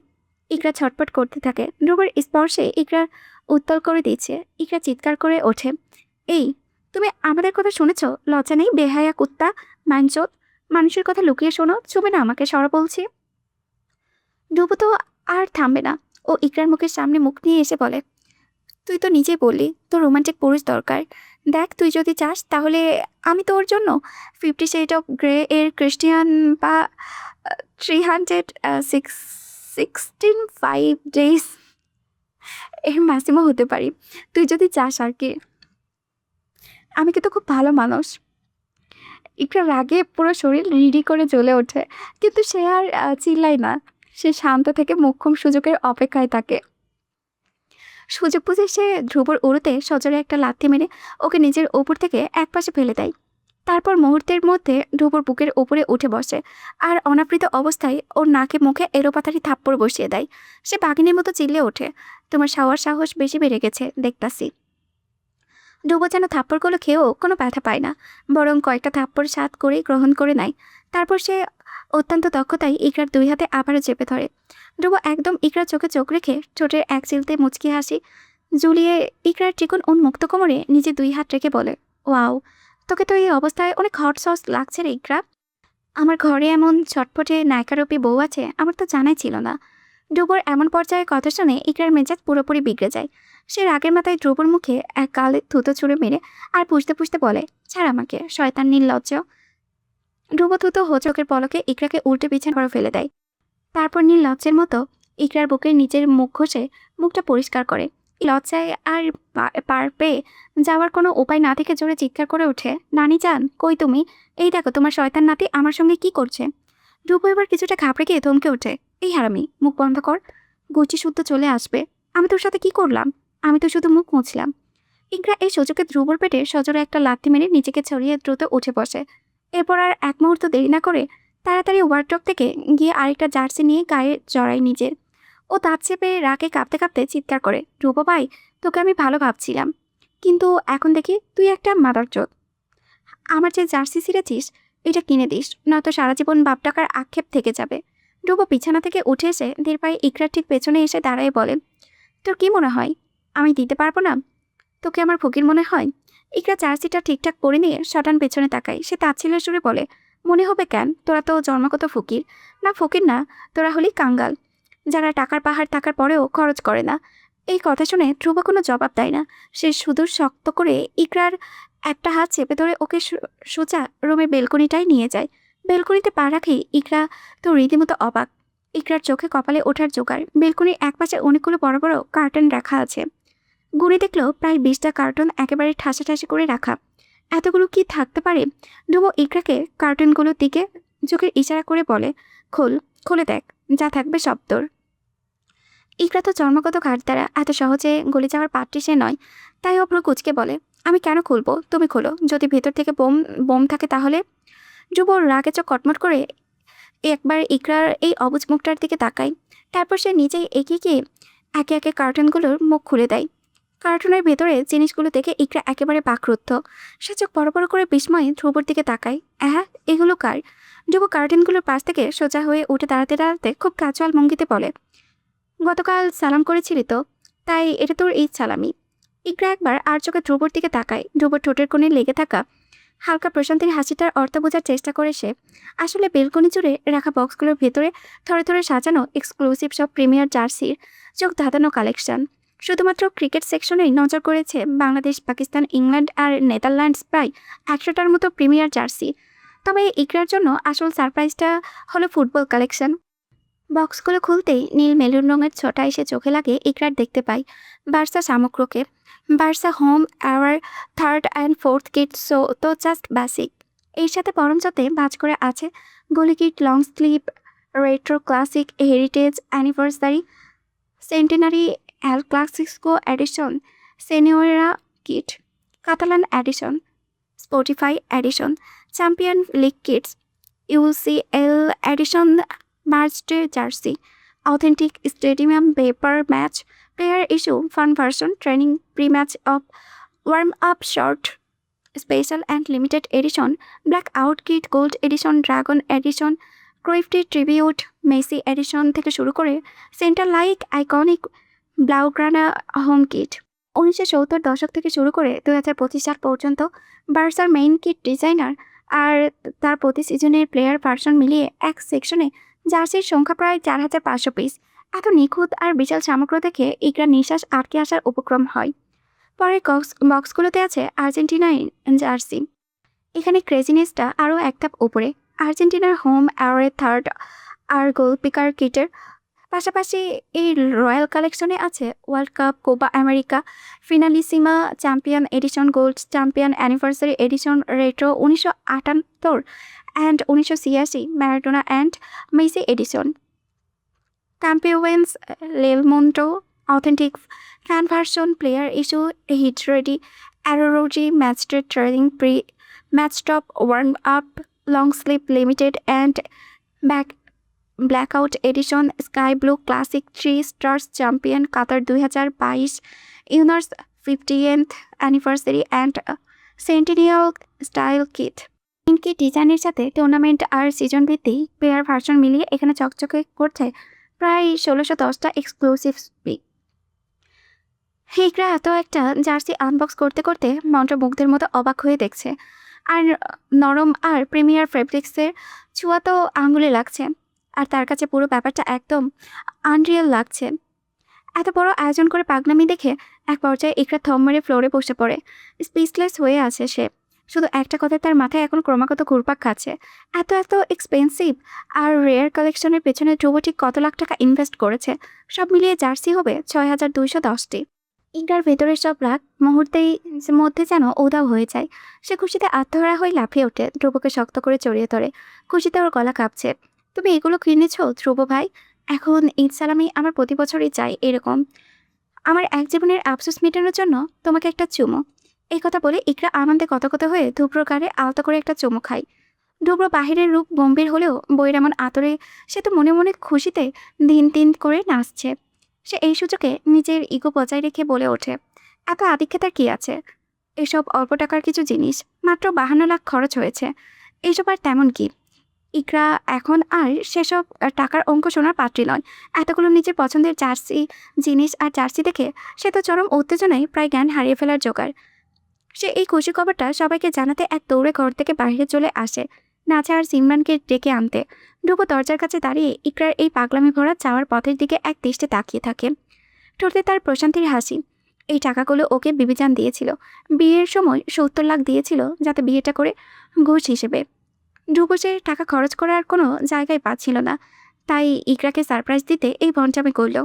Speaker 1: ইকরা ছটপট করতে থাকে। ধ্রুবের স্পর্শে ইকরা উত্তল করে দিচ্ছে। ইকরা চিৎকার করে ওঠে, এই তুমি আমাদের কথা শুনেছ? লজ্জা নেই বেহায়া কুত্তা, মানচোদ! মানুষের কথা লুকিয়ে শোনো, চুবে না আমাকে, সরা বলছি। ধ্রুব তো আর থামবে না। ও ইকরার মুখের সামনে মুখ নিয়ে এসে বলে, তুই তো নিজেই বললি তোর রোমান্টিক পুরুষ দরকার। দেখ, তুই যদি চাস তাহলে আমি তোর জন্য 50 শেড অফ গ্রে এর ক্রিস্টিয়ান বা 365 ডেজ এর ম্যাক্সিমাম হতে পারি। তুই যদি চাস আর কি। আমি কিন্তু খুব ভালো মানুষ। একটু রাগে পুরো শরীর রিডি করে জ্বলে ওঠে, কিন্তু সে আর চিল্লায় না। সে শান্ত থেকে মোক্ষম সুযোগের অপেক্ষায় থাকে। সুযোগ বুঝে সে ধ্রুবর উড়োতে সজোরে একটা লাথি মেরে ওকে নিজের ওপর থেকে একপাশে ফেলে দেয়। তারপর মুহূর্তের মধ্যে ধ্রুবর বুকের উপরে উঠে বসে আর অনাবৃত অবস্থায় ওর নাকে মুখে এলোপাথারি থাপ্পড় বসিয়ে দেয়। সে বাঘিনীর মতো চিল্লে ওঠে, তোমার সাহস সাহস বেশি বেড়ে গেছে দেখতাছি। ধ্রুব যেন থাপ্পড়গুলো খেয়েও কোনো ব্যথা পায় না, বরং কয়েকটা থাপ্পড় স্বাদ করে গ্রহণ করে নেয়। তারপর সে অত্যন্ত দক্ষতায় ইকরার দুই হাতে আবারও চেপে ধরে। ধ্রুব একদম ইকরার চোখে চোখ রেখে ঠোঁটের এক চিলতে মুচকি হাসি জুলিয়ে ইকরার চিকন উন্মুক্ত কোমরে নিজে দুই হাত রেখে বলে, ওয়াও, তোকে তো এই অবস্থায় অনেক হট সস লাগছে রে ইকরা। আমার ঘরে এমন ছটফটে নায়িকারূপী বউ আছে আমার তো জানাই ছিল না। ধ্রুবর এমন পর্যায়ে কথা শুনে ইকরার মেজাজ পুরোপুরি বিগড়ে যায়। সে রাগের মাথায় ধ্রুবর মুখে এক গালে থুতো ছুঁড়ে মেরে আর পুষতে পুষতে বলে, ছাড় আমাকে, শয়তান নির্লজ্জ। ধ্রুব থুতো হোচকের পলকে ইকরাকে উল্টে বিছানা করে ফেলে দেয়। তারপর নির্লজ্জের মতো ইকরার বুকের নিচের মুখ ঘষে মুখটা পরিষ্কার করে। লজ্জায় আর পার পেয়ে যাওয়ার কোনো উপায় না থেকে জোরে চিৎকার করে ওঠে, নানি যান, কই তুমি? এই দেখো তোমার শয়তান নাতি আমার সঙ্গে কি করছে। ধ্রুব এবার কিছুটা ঘাবড়ে গিয়ে থমকে ওঠে। এই হারামি, মুখ বন্ধ কর, গুচি শুদ্ধ চলে আসবে। আমি তোর সাথে কি করলাম? আমি তো শুধু মুখ মুছলাম। ইকরা এই সুযোগে ধ্রুবর পেটে সজোরে একটা লাথি মেরে নিজেকে ছড়িয়ে দ্রুত উঠে বসে। এরপর আর এক মুহূর্ত দেরি না করে তাড়াতাড়ি ওয়ার্ড্রপ থেকে গিয়ে আরেকটা জার্সি নিয়ে গায়ে জড়ায় নিজের। ও দাঁত চেপে রাগে কাঁপতে কাঁপতে চিৎকার করে, ধ্রুব ভাই, তোকে আমি ভালো ভাবছিলাম, কিন্তু এখন দেখি তুই একটা মাদারচোদ। আমার যে জার্সি ছিঁড়েছিস এটা কিনে দিস, নয়তো সারা জীবন বাপ টাকার আক্ষেপ থেকে যাবে। ধ্রুব বিছানা থেকে উঠে এসে ধীর পায়ে ইকরার ঠিক পেছনে এসে দাঁড়ায় বলে, তোর কি মনে হয় আমি দিতে পারবো না? তোকে আমার ফকির মনে হয়? ইকরা জার্সিটা ঠিকঠাক পরে নিয়ে শটান পেছনে তাকায়। সে তাচ্ছিল্যের সুরে বলে, মনে হবে কেন? তোরা তো জন্মগত ফকির। না ফকির না, তোরা হলি কাঙ্গাল, যারা টাকার পাহাড় থাকার পরেও খরচ করে না। এই কথা শুনে ধ্রুব কোনো জবাব দেয় না। সে শুধু শক্ত করে ইকরার একটা হাত চেপে ধরে ওকে সোজা রুমের বেলকনিটাই নিয়ে যায়। বেলকনিতে পা রাখেই ইকরা তো রীতিমতো অবাক। ইকরার চোখে কপালে ওঠার জোগাড়। বেলকনির একপাশে অনেকগুলো বড় বড় কার্টন রাখা আছে। গুনে দেখলো প্রায় 20টা কার্টন একেবারে ঠাসাঠাসি করে রাখা। এতগুলো কি থাকতে পারে? ধ্রুব ইকরাকে কার্টনগুলোর দিকে চোখের ইশারা করে বলে, খোল, খুলে দেখ, যা থাকবে সব তোর। ইকরা তো জন্মগত ঘাট দ্বারা এত সহজে গলে যাওয়ার পাত্রী সে নয়, তাই অপ্র কুচকে বলে, আমি কেন খুলবো? তুমি খোলো, যদি ভেতর থেকে বোম বোম থাকে তাহলে। ধ্রুব রাগে চোখ কটমট করে একবার ইকরার এই অবুঝ মুখটার দিকে তাকায়। তারপর সে নিজেই এগিয়ে গিয়ে একে একে কার্টনগুলোর মুখ খুলে দেয়। কার্টুনের ভেতরে জিনিসগুলো দেখে ইকরা একেবারে বাকরুদ্ধ। সে চোখ বড় বড় করে বিস্ময়ে ধ্রুবর দিকে তাকায়। এগুলো কার? ধ্রুব কার্টুনগুলোর পাশ থেকে সোজা হয়ে উঠে দাঁড়াতে দাঁড়াতে খুব ক্যাজুয়াল ভঙ্গিতে বলে, গতকাল সালাম করেছিলি তো, তাই এটা তোর ঈদ সালামি। ইকরা একবার আর চোখে ধ্রুবর দিকে তাকায়। ধ্রুবর ঠোঁটের কোণে লেগে থাকা হালকা প্রশান্তির হাসিটার অর্থ বোঝার চেষ্টা করে সে। আসলে বেলকনি জুড়ে রাখা বক্সগুলোর ভেতরে থরে থরে সাজানো এক্সক্লুসিভ সব প্রিমিয়ার জার্সির চোখ ধাঁধানো কালেকশন। শুধুমাত্র ক্রিকেট সেকশনেই নজর করেছে বাংলাদেশ, পাকিস্তান, ইংল্যান্ড আর নেদারল্যান্ডস প্রায় 100টার মতো প্রিমিয়ার জার্সি। তবে ইকরার জন্য আসল সারপ্রাইজটা হলো ফুটবল কালেকশন। বক্সগুলো খুলতেই নীল মেরুন রঙের ছোটা এসে চোখে লাগে। ইকরার দেখতে পাই বার্সা সামগ্রকে, Barca home away third and fourth kit, so তো জাস্ট বেসিক। এর সাথে পরমজাতে বাজ করে আছে goalie kit, long sleeve, retro classic, heritage, anniversary, centenary, El Clasico edition, Senyera kit, Catalan edition, Spotify edition, champion league kits, UCL edition, matched jersey, authentic stadium paper match, player issue, fan version, training pre match of warm up short, special and limited edition, blackout kit, gold edition, dragon edition, Cruyff tribute, Messi edition থেকে শুরু করে centre like iconic blaugrana home kit. 1970 দশক থেকে শুরু করে 2025 সাল পর্যন্ত বার্সার মেইন কিট ডিজাইনার আর তার প্রতি সিজনের প্লেয়ার ভার্সন মিলিয়ে এক সেকশনে জার্সির সংখ্যা প্রায় 4500 পিস। এত নিখুঁত আর বিশাল সামগ্র দেখে ইকরা নিঃশ্বাস আটকে আসার উপক্রম হয়। পরে বক্সগুলোতে আছে আর্জেন্টিনার জার্সি। এখানে ক্রেজিনেসটা আরও এক ধাপ উপরে। আর্জেন্টিনার হোম অ্যাওয়ে থার্ড আর গোলকিপার কিটের পাশাপাশি এই রয়্যাল কালেকশনে আছে world cup, Copa America, Finalissima, champion edition, gold champion anniversary edition, retro 1978 and 1986, Maradona and Messi edition, ক্যাম্পিওয়েন্স, লেলমন্টো, authentic fan version, player issue, heat ready, অ্যারোরোজি, matchday training pre, match top, warm up, long sleeve limited and blackout edition, sky blue classic, 3 stars champion, Qatar 2022, ইউনার্স 50th anniversary and সেন্টিনিয়াল style kit. Kit ডিজাইনের সাথে tournament আর season ভিত্তিক player version মিলিয়ে এখানে চকচকে করছে প্রায় 1610টা এক্সক্লুসিভ পিক। ইকরা এত একটা জার্সি আনবক্স করতে করতে মন্ত্রমুগ্ধের মতো অবাক হয়ে দেখছে। আর নরম আর প্রিমিয়ার ফেব্রিক্সের ছোঁয়া তো আঙুলে লাগছে। আর তার কাছে পুরো ব্যাপারটা একদম আনরিয়েল লাগছে। এত বড় আয়োজন করে পাগলামি দেখে এক পর্যায়ে ইকরা থম মেরে ফ্লোরে বসে পড়ে। স্পিচলেস হয়ে আছে সে। শুধু একটা কথা তার মাথায় এখন ক্রমাগত ঘুরপাক খাচ্ছে। এত এত এক্সপেন্সিভ আর রেয়ার কালেকশনের পেছনে ধ্রুব ঠিক কত লাখ টাকা ইনভেস্ট করেছে। সব মিলিয়ে জার্সি হবে ৬,২১০টি। ইকরার ভেতরের সব রাগ মুহূর্তেই মধ্যে যেন উধাও হয়ে যায়। সে খুশিতে আত্মহারা হয়ে লাফিয়ে ওঠে, ধ্রুবকে শক্ত করে জড়িয়ে ধরে। খুশিতে ওর গলা কাঁপছে। তুমি এগুলো কিনেছো ধ্রুব ভাই? এখন ঈদ সালামি আমার প্রতি বছরই চাই এরকম। আমার এক জীবনের আফসোস মেটানোর জন্য তোমাকে একটা চুমো। এই কথা বলে ইকরা আনন্দে কতকত হয়ে ধুব্রর গাড়ে আলতো করে একটা চুমো খায়। ধুব্র বাহিরের রূপ গম্ভীর হলেও বইয়ের এমন আতরে সে তো মনে মনে খুশিতে দিন দিন করে নাচছে। সে এই সুযোগে নিজের ইগো বজায় রেখে বলে ওঠে, এত আদিক্ষেতার কি আছে? এসব অল্প টাকার কিছু জিনিস, মাত্র 52 লাখ খরচ হয়েছে। এইসব আর তেমন কি। ইকরা এখন আর সেসব টাকার অঙ্ক শোনার পাত্রী নয়। এতগুলো নিজের পছন্দের জার্সি জিনিস আর জার্সি দেখে সে তো চরম উত্তেজনায় প্রায় জ্ঞান হারিয়ে ফেলার জোগাড়। সে এই খুশি খবরটা সবাইকে জানাতে এক দৌড়ে ঘর থেকে বাইরে চলে আসে, নাচা আর সিমরানকে ডেকে আনতে। ধ্রুব দরজার কাছে দাঁড়িয়ে ইকরার এই পাগলামি ভরা যাওয়ার পথের দিকে এক দৃষ্টে তাকিয়ে থাকে। ঠোঁটে তার প্রশান্তির হাসি। এই টাকাগুলো ওকে বিবিজান দিয়েছিল। বিয়ের সময় ৭০ লাখ দিয়েছিল যাতে বিয়েটা করে ঘুষ হিসেবে। ধ্রুব সে টাকা খরচ করার কোনো জায়গায় পাচ্ছিল না, তাই ইকরাকে সারপ্রাইজ দিতে এই বঞ্চামি করল।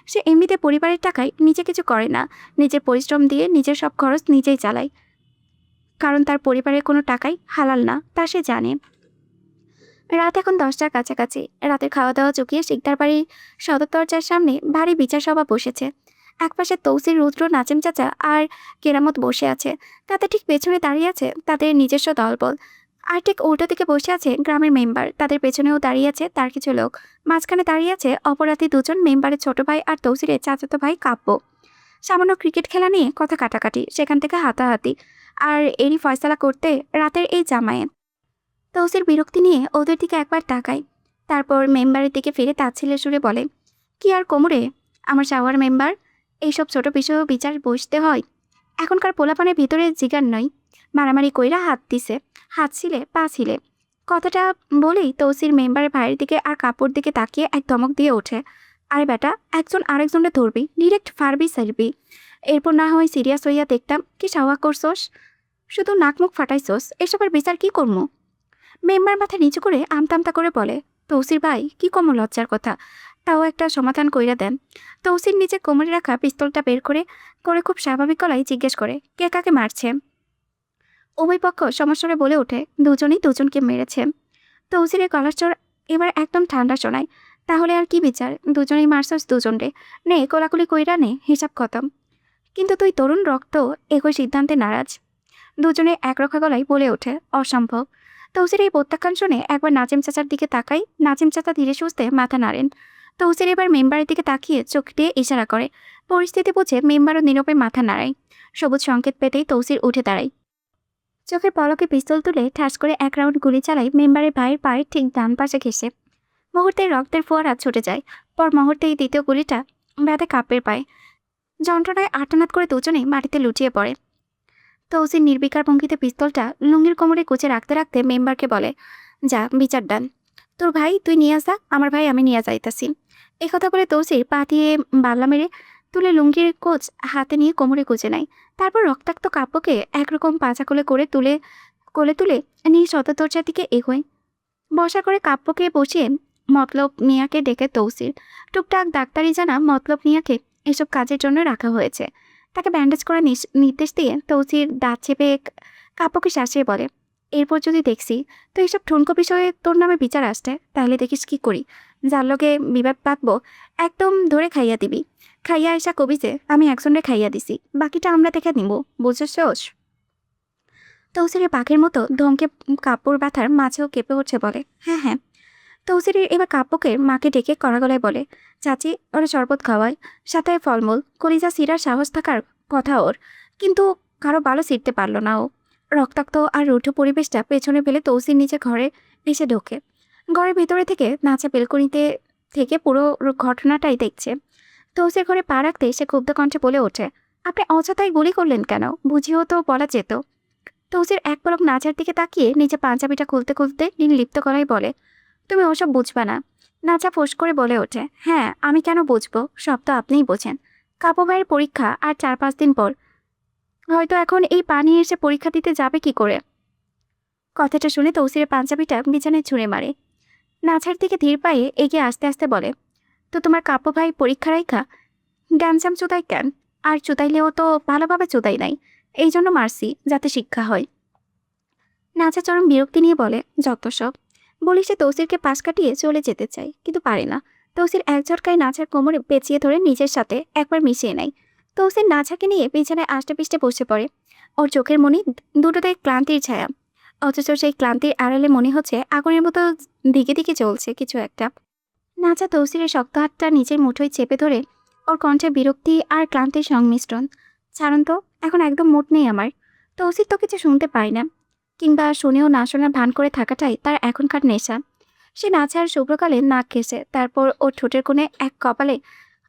Speaker 1: সে এমনিতে পরিবারের টাকায় নিজে কিছু করে না, নিজের পরিশ্রম দিয়ে নিজের সব খরচ নিজেই চালায়। কারণ তার পরিবারের কোনো টাকাই হালাল না, তা সে জানে। রাত এখন 10টার কাছাকাছি। রাতের খাওয়া দাওয়া চুকিয়ে শিকদার বাড়ির সদর দরজার সামনে ভারী বিচার সভা বসেছে। একপাশে তৌসির, রুদ্র, নাজিম চাচা আর কেরামত বসে আছে। তাদের ঠিক পেছনে দাঁড়িয়ে আছে তাদের নিজস্ব দলবল। আর ঠিক উল্টো দিকে বসে আছে গ্রামের মেম্বার, তাদের পেছনেও দাঁড়িয়ে আছে তার কিছু লোক। মাঝখানে দাঁড়িয়ে আছে অপরাধী দুজন, মেম্বারের ছোট ভাই আর তৌসিরের চাচাতো ভাই কাব্য। সামান্য ক্রিকেট খেলা নিয়ে কথা কাটাকাটি, সেখান থেকে হাতাহাতি, আর এরই ফয়সালা করতে রাতের এই জামায়াত। তৌসির বিরক্তি নিয়ে ওদের দিকে একবার তাকায়, তারপর মেম্বারের দিকে ফিরে তাচ্ছিল্যের সুরে বলে, কি আর কোমরে আমার শাওয়ার মেম্বার, এইসব ছোট বিষয় বিচার বসতে হয়? এখনকার পোলাপানের ভিতরে জিগার নয়, মারামারি কইরা হাত দিছে, হাত ছিলে পা ছিলে। কথাটা বলেই তৌসির মেম্বারের ভাইয়ের দিকে আর কাপড় দিকে তাকিয়ে এক ধমক দিয়ে ওঠে, আরে বেটা, একজন আরেকজনকে ধরবি, ডিরেক্ট ফারবি সারবি। এরপর না হয় সিরিয়াস হইয়া দেখতাম কি সাওয়া করছোস, শুধু নাক মুখ ফাটাইছোস, এসবের বিচার কি করবো? মেম্বার মাথা নিচু করে আমতামতা করে বলে, তৌসির ভাই কি কম লজ্জার কথা, তাও একটা সমাধান কইরা দেন। তৌসির নিচে কোমরে রাখা পিস্তলটা বের করে করে খুব স্বাভাবিক গলায় জিজ্ঞেস করে, কে কাকে মারছে? উভয় পক্ষ সমস্যারে বলে ওঠে, দুজনেই দুজনকে মেরেছে। তৌসিরের গলার চর এবার একদম ঠান্ডা শোনায়, তাহলে আর কি বিচার, দুজনেই মারছস দুজন রে, নে কোলাকুলি কইরা নে, হিসাব খতম। কিন্তু তুই তরুণ রক্ত একই সিদ্ধান্তে নারাজ। দুজনে একরক্ষা গলায় বলে ওঠে, অসম্ভব। তৌসির এই প্রত্যাখ্যান শুনে একবার নাজিম চাচার দিকে তাকাই, নাজিম চাচা ধীরে সুস্থে মাথা নাড়েন। তৌসির এবার মেম্বারের দিকে তাকিয়ে চোখ দিয়ে ইশারা করে। পরিস্থিতি বুঝে মেম্বারও নীরবে মাথা নাড়ায়। সবুজ সংকেত পেতেই তৌসির উঠে দাঁড়ায়। চোখের পলকে পিস্তল তুলে ঠাস করে এক রাউন্ড গুলি চালায় মেম্বারের ভাইয়ের পায়ের ঠিক ডান পাশে ঘেঁষে। মুহূর্তে রক্তের ফোয়ারা ছুটে যায়। পর মুহূর্তেই দ্বিতীয় গুলিটা ব্যথে কাপের পায়। যন্ত্রণায় আর্তনাদ করে দুজনেই মাটিতে লুটিয়ে পড়ে। তৌসির নির্বিকার ভঙ্গিতে পিস্তলটা লুঙ্গির কোমরে কুচে রাখতে রাখতে মেম্বারকে বলে, যা বিচার ডান, তোর ভাই তুই নিয়ে আসা, আমার ভাই আমি নিয়ে যাইতাছি। এ কথা বলে তৌসির পা দিয়ে বাল্লা মেরে তুলে লুঙ্গির কোচ হাতে নিয়ে কোমরে কুচে নেয়। তারপর রক্তাক্ত কাব্যকে একরকম পাঁচা কোলে তুলে নিয়ে সদর দরজার দিকে এগোয়। বসা করে কাব্যকে বসিয়ে মতলব মিয়াকে ডেকে তৌসির টুকটাক ডাক্তারি জানা মতলব মিয়াকে এসব কাজের জন্য রাখা হয়েছে। তাকে ব্যান্ডেজ করার নির্দেশ দিয়ে তৌসির দাঁত চেপে কাব্যকে শাসিয়ে বলে, এরপর যদি দেখছি তো এইসব ঠুনকো বিষয়ে তোর নামে বিচার আসছে, তাহলে দেখিস কি করি, যার লগে বিবাদ পাতবো একদম ধরে খাইয়া দিবি। খাইয়া আসা কবি যে আমি একজনে খাইয়া দিছি, বাকিটা আমরা দেখে নিব, বুঝেছস? তৌসিরের পাখির মতো ধমকে কাপড় ব্যথার মাঝেও কেঁপে উঠছে বলে, হ্যাঁ হ্যাঁ। তৌসিরের এবার কাব্যকে মাকে ডেকে কড়া গলায় বলে, চাচি ওরা শরবত খাওয়ায়, সাথে ফলমূল, কলিজা সিরার সাহস থাকার কথা ওর, কিন্তু কারো ভালো সিরতে পারল না ও। রক্তাক্ত আর রুদ্ধ পরিবেশটা পেছনে ফেলে তৌসির নিচে ঘরে এসে ঢোকে। ঘরের ভেতরে থেকে নাচা বেলকনিতে থেকে পুরো ঘটনাটাই দেখছে। তৌসির ঘরে পা রাখতে সে ক্ষুব্ধ কণ্ঠে বলে ওঠে, আপনি অযথাই গুলি করলেন কেন, বুঝিও তো বলা যেত। তৌসির এক পলক নাচার দিকে তাকিয়ে নিচে পাঞ্জাবিটা খুলতে খুলতে নির্লিপ্ত গলায় বলে, তুমি ওসব বুঝবা না, নাচা ফোঁস করে বলে ওঠে, হ্যাঁ আমি কেন বুঝবো, সব তো আপনিই বোঝেন। কাপু ভাইয়ের পরীক্ষা আর 4-5 দিন পর, হয়তো এখন এই পানি এসে পরীক্ষা দিতে যাবে কি করে। কথাটা শুনে তৌসিরের পাঞ্জাবিটা বিছানায় ছুঁড়ে মারে। নাছার দিকে ধীর পায়ে এগিয়ে আস্তে আস্তে বলে, তো তোমার কাপু ভাই পরীক্ষা রাইখা গ্যাঞ্জাম চোদাই কেন? আর চোদাইলেও তো ভালোভাবে চোদাই নাই, এই জন্য মারছি, যাতে শিক্ষা হয়। নাচা চরম বিরক্তি নিয়ে বলে, যত সব। বলি সে তৌসিরকে পাশ কাটিয়ে চলে যেতে চায়, কিন্তু পারে না। তৌসির এক ঝটকায় নাচার কোমরে পেঁচিয়ে ধরে নিজের সাথে একবার মিশিয়ে নেয়। তৌসির নাচাকে নিয়ে বিছানায় আষ্টে পিষ্টে বসে পড়ে। ওর চোখের মনি দুটোতে ক্লান্তির ছায়া, অথচ সেই ক্লান্তির আড়ালে মনে হচ্ছে আগুনের মতো দিকে দিকে চলছে কিছু একটা। নাচা তৌসিরের শক্ত হাতটা নিজের মুঠোয় চেপে ধরে, ওর কণ্ঠে বিরক্তি আর ক্লান্তির সংমিশ্রণ। ছাড়ুন তো, এখন একদম মুড নেই আমার। তৌসির তো কিছু শুনতে পায় না, কিংবা শুনেও না শোনার ভান করে থাকাটাই তার এখনকার নেশা। সে নাচার শুভ্রকালে নাক ঘেঁষে, তারপর ওর ঠোঁটের কোণে এক কপালে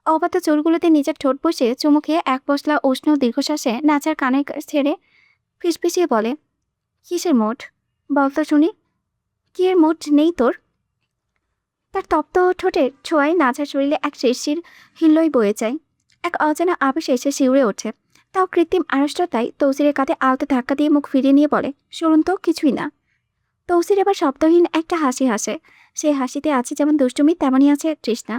Speaker 1: অবাত চুলগুলোতে নিজের ঠোঁট বসে চুমু খেয়ে এক পশলা উষ্ণ দীর্ঘশ্বাসে নাচার কানে ছেড়ে ফিসফিসিয়ে বলে, কিসের মোট বলতো শুনি, কি এর মোট নেই তোর? তার তপ্ত ঠোঁটের ছোঁয়ায় নাচার শরীরে এক শিরশির হিল্লোই বয়ে যায়। এক অজানা আবেশে এসে শিউরে ওঠে। তাও কৃত্রিম আড়ষ্টতায় তৌসিরের কাঁধে আলতো ধাক্কা দিয়ে মুখ ফিরিয়ে নিয়ে বলে, শুনুন তো, কিছুই না। তৌসির এবার শব্দহীন একটা হাসি হাসে। সেই হাসিতে আছে যেমন দুষ্টুমি, তেমনই আছে তৃষ্ণা।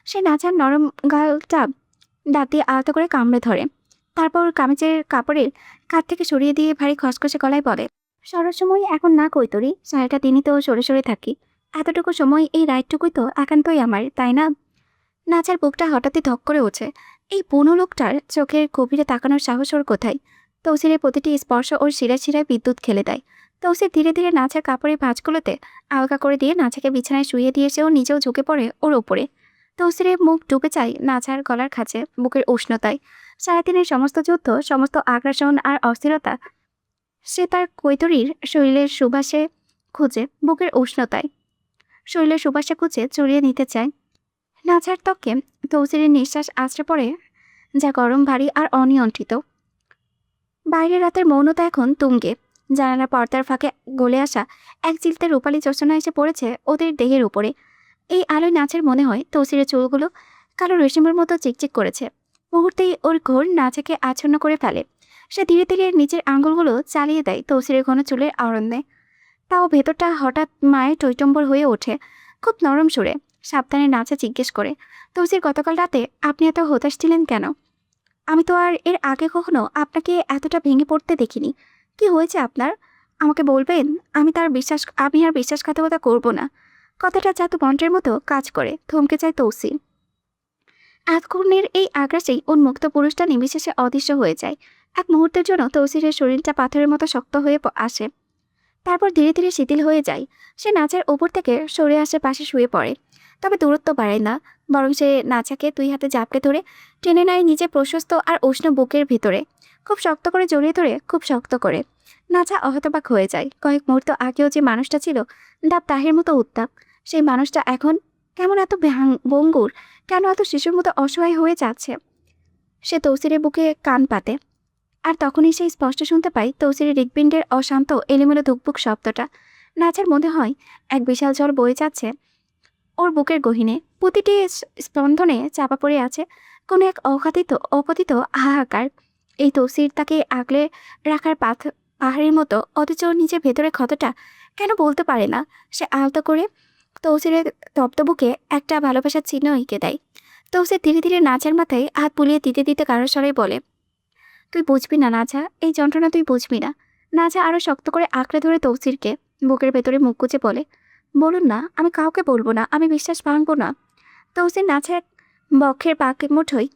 Speaker 1: সে নাচার নরম গালটা দাঁত দিয়ে আলতো করে কামড়ে ধরে, তারপর কামিজের কাপড়ের কাঁধ থেকে সরিয়ে দিয়ে ভারী খসখসে গলায় বলে, সরার সময় এখন না কৈতরি, সারাটা দিনই তো সরে সরে থাকি। এতটুকু সময় এই রাইডটুকুই তো একান্তই আমার, তাই না? নাচার বুকটা হঠাৎই ধক করে ওঠে। এই বুনো লোকটার চোখের গভীরে তাকানোর সাহস ওর কোথায়? তৌসিরের প্রতিটি স্পর্শ ওর শিরায় শিরায় বিদ্যুৎ খেলে দেয়। তৌসির ধীরে ধীরে নাচার কাপড়ের ভাঁজগুলোতে আলগা করে দিয়ে নাচাকে বিছানায় শুইয়ে দিয়ে সেও নিজেও ঝুঁকে পড়ে ওর ওপরে। তৌসিরের মুখ ডুবে যায় নাচার গলার খাঁচে, বুকের উষ্ণতায়। সারাদিনের সমস্ত যুদ্ধ, সমস্ত আগ্রাসন আর অস্থিরতা সে তার কৈতরীর শরীরের সুবাসে খুঁজে, বুকের উষ্ণতায় শরীরের সুবাসে খুঁজে চড়িয়ে নিতে চায়। নাচার ত্বকে তৌসিরের নিঃশ্বাস আছড়ে পড়ে, যা গরম, ভারী আর অনিয়ন্ত্রিত। বাইরের রাতের মৌনতা এখন তুঙ্গে। জানালা পর্দার ফাঁকে গলে আসা এক চিলতে রূপালী জ্যোৎস্না এসে পড়েছে ওদের দেহের উপরে। এই আলোয় নাচের মনে হয় তৌসিরের চুলগুলো কালো রেশমের মতো চিকচিক করেছে। মুহূর্তেই ওর ঘোর নাচাকে আচ্ছন্ন করে ফেলে। সে ধীরে ধীরে নিচের আঙুলগুলো চালিয়ে দেয় তৌসিরের ঘন চুলের আওরণে। তাও ভেতরটা হঠাৎ মায়ের টৈটম্বর হয়ে ওঠে। খুব নরম সুরে সাবধানে নাচা জিজ্ঞেস করে, তৌসির, গতকাল রাতে আপনি এত হতাশ ছিলেন কেন? আমি তো আর এর আগে কখনো আপনাকে এতটা ভেঙে পড়তে দেখিনি। কি হয়েছে আপনার? আমাকে বলবেন? আমি আর বিশ্বাসঘাতকতা করব না। কথাটা জাদু মন্ত্রের মতো কাজ করে। থমকে যায় তৌসির। এতক্ষণের এই আগ্রাসেই উন্মুক্ত পুরুষটা নিমিশেষে অদৃশ্য হয়ে যায়। এক মুহূর্তের জন্য তৌসিরের শরীরটা পাথরের মতো শক্ত হয়ে আসে, তারপর ধীরে ধীরে শিথিল হয়ে যায়। সে নাচার ওপর থেকে সরে আসে, পাশে শুয়ে পড়ে। তবে দূরত্ব বাড়ায় না, বরং সে নাচাকে 2 হাতে জাপটে ধরে টেনে নেয় নিজের প্রশস্ত আর উষ্ণ বুকের ভিতরে। খুব শক্ত করে জড়িয়ে ধরে, খুব শক্ত করে। নাচা অহতবাক হয়ে যায়। কয়েক মুহূর্ত আগেও যে মানুষটা ছিল ডাব তাহের মতো উত্তাপ, সেই মানুষটা এখন কেমন এত ভঙ্গুর, কেন এত শিশুর মতো অসহায় হয়ে যাচ্ছে? সে তৌসিরের বুকে কান পাতে, আর তখনই সে স্পষ্ট শুনতে পায় তৌসিরের হৃৎপিণ্ডের অশান্ত এলোমেলো ধুকপুক শব্দটা। নাচার মনে হয় এক বিশাল জল বয়ে যাচ্ছে ওর বুকের গহীনে। প্রতিটি স্পন্দনে চাপা পড়ে আছে কোনো এক অকথিত হাহাকার। এই তৌসির তাকে আগলে রাখার পাহাড়ের মতো, অথচ নিজের ভেতরের ক্ষতটা কেন বলতে পারে না। সে আলতো করে তৌসিরের তপ্ত বুকে একটা ভালোবাসার চিহ্ন এঁকে দেয়। তৌসির ধীরে ধীরে নাচার মাথায় হাত বুলিয়ে দিতে দিতে কারো স্বরে বলে, তুই বুঝবি না নাচা, এই যন্ত্রণা তুই বুঝবি না। নাচা আরো শক্ত করে আঁকড়ে ধরে তৌসিরকে, বুকের ভেতরে মুখ গুজে বলে, বলুন না, আমি কাউকে বলবো না, আমি বিশ্বাস ভাঙবো না। তৌসির নাচার বক্ষের পাক মুঠোয়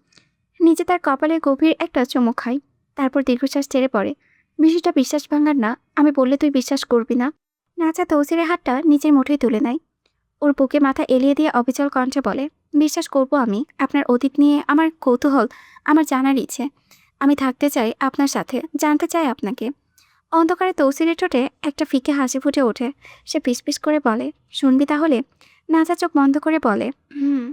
Speaker 1: নিজে তার কপালে গভীর একটা চুমু খায়, তারপর দীর্ঘশ্বাস ছেড়ে পড়ে। বিষয়টা বিশ্বাস ভাঙার না, আমি বললে তুই বিশ্বাস করবি না। নাচা তৌসিরের হাতটা নিজের মুঠোয় তুলে নেয়, ওর বুকে মাথা এলিয়ে দিয়ে অবিচল কণ্ঠে বলে, বিশ্বাস করব আমি। আপনার অতীত নিয়ে আমার কৌতূহল, আমার জানার ইচ্ছে। আমি থাকতে চাই আপনার সাথে, জানতে চাই আপনাকে। অন্ধকারে তৌসিরের ঠোঁটে একটা ফিকে হাসি ফুটে ওঠে। সে ফিসফিস করে বলে, শুনবি তাহলে? নাচা চোখ বন্ধ করে বলে, হুম।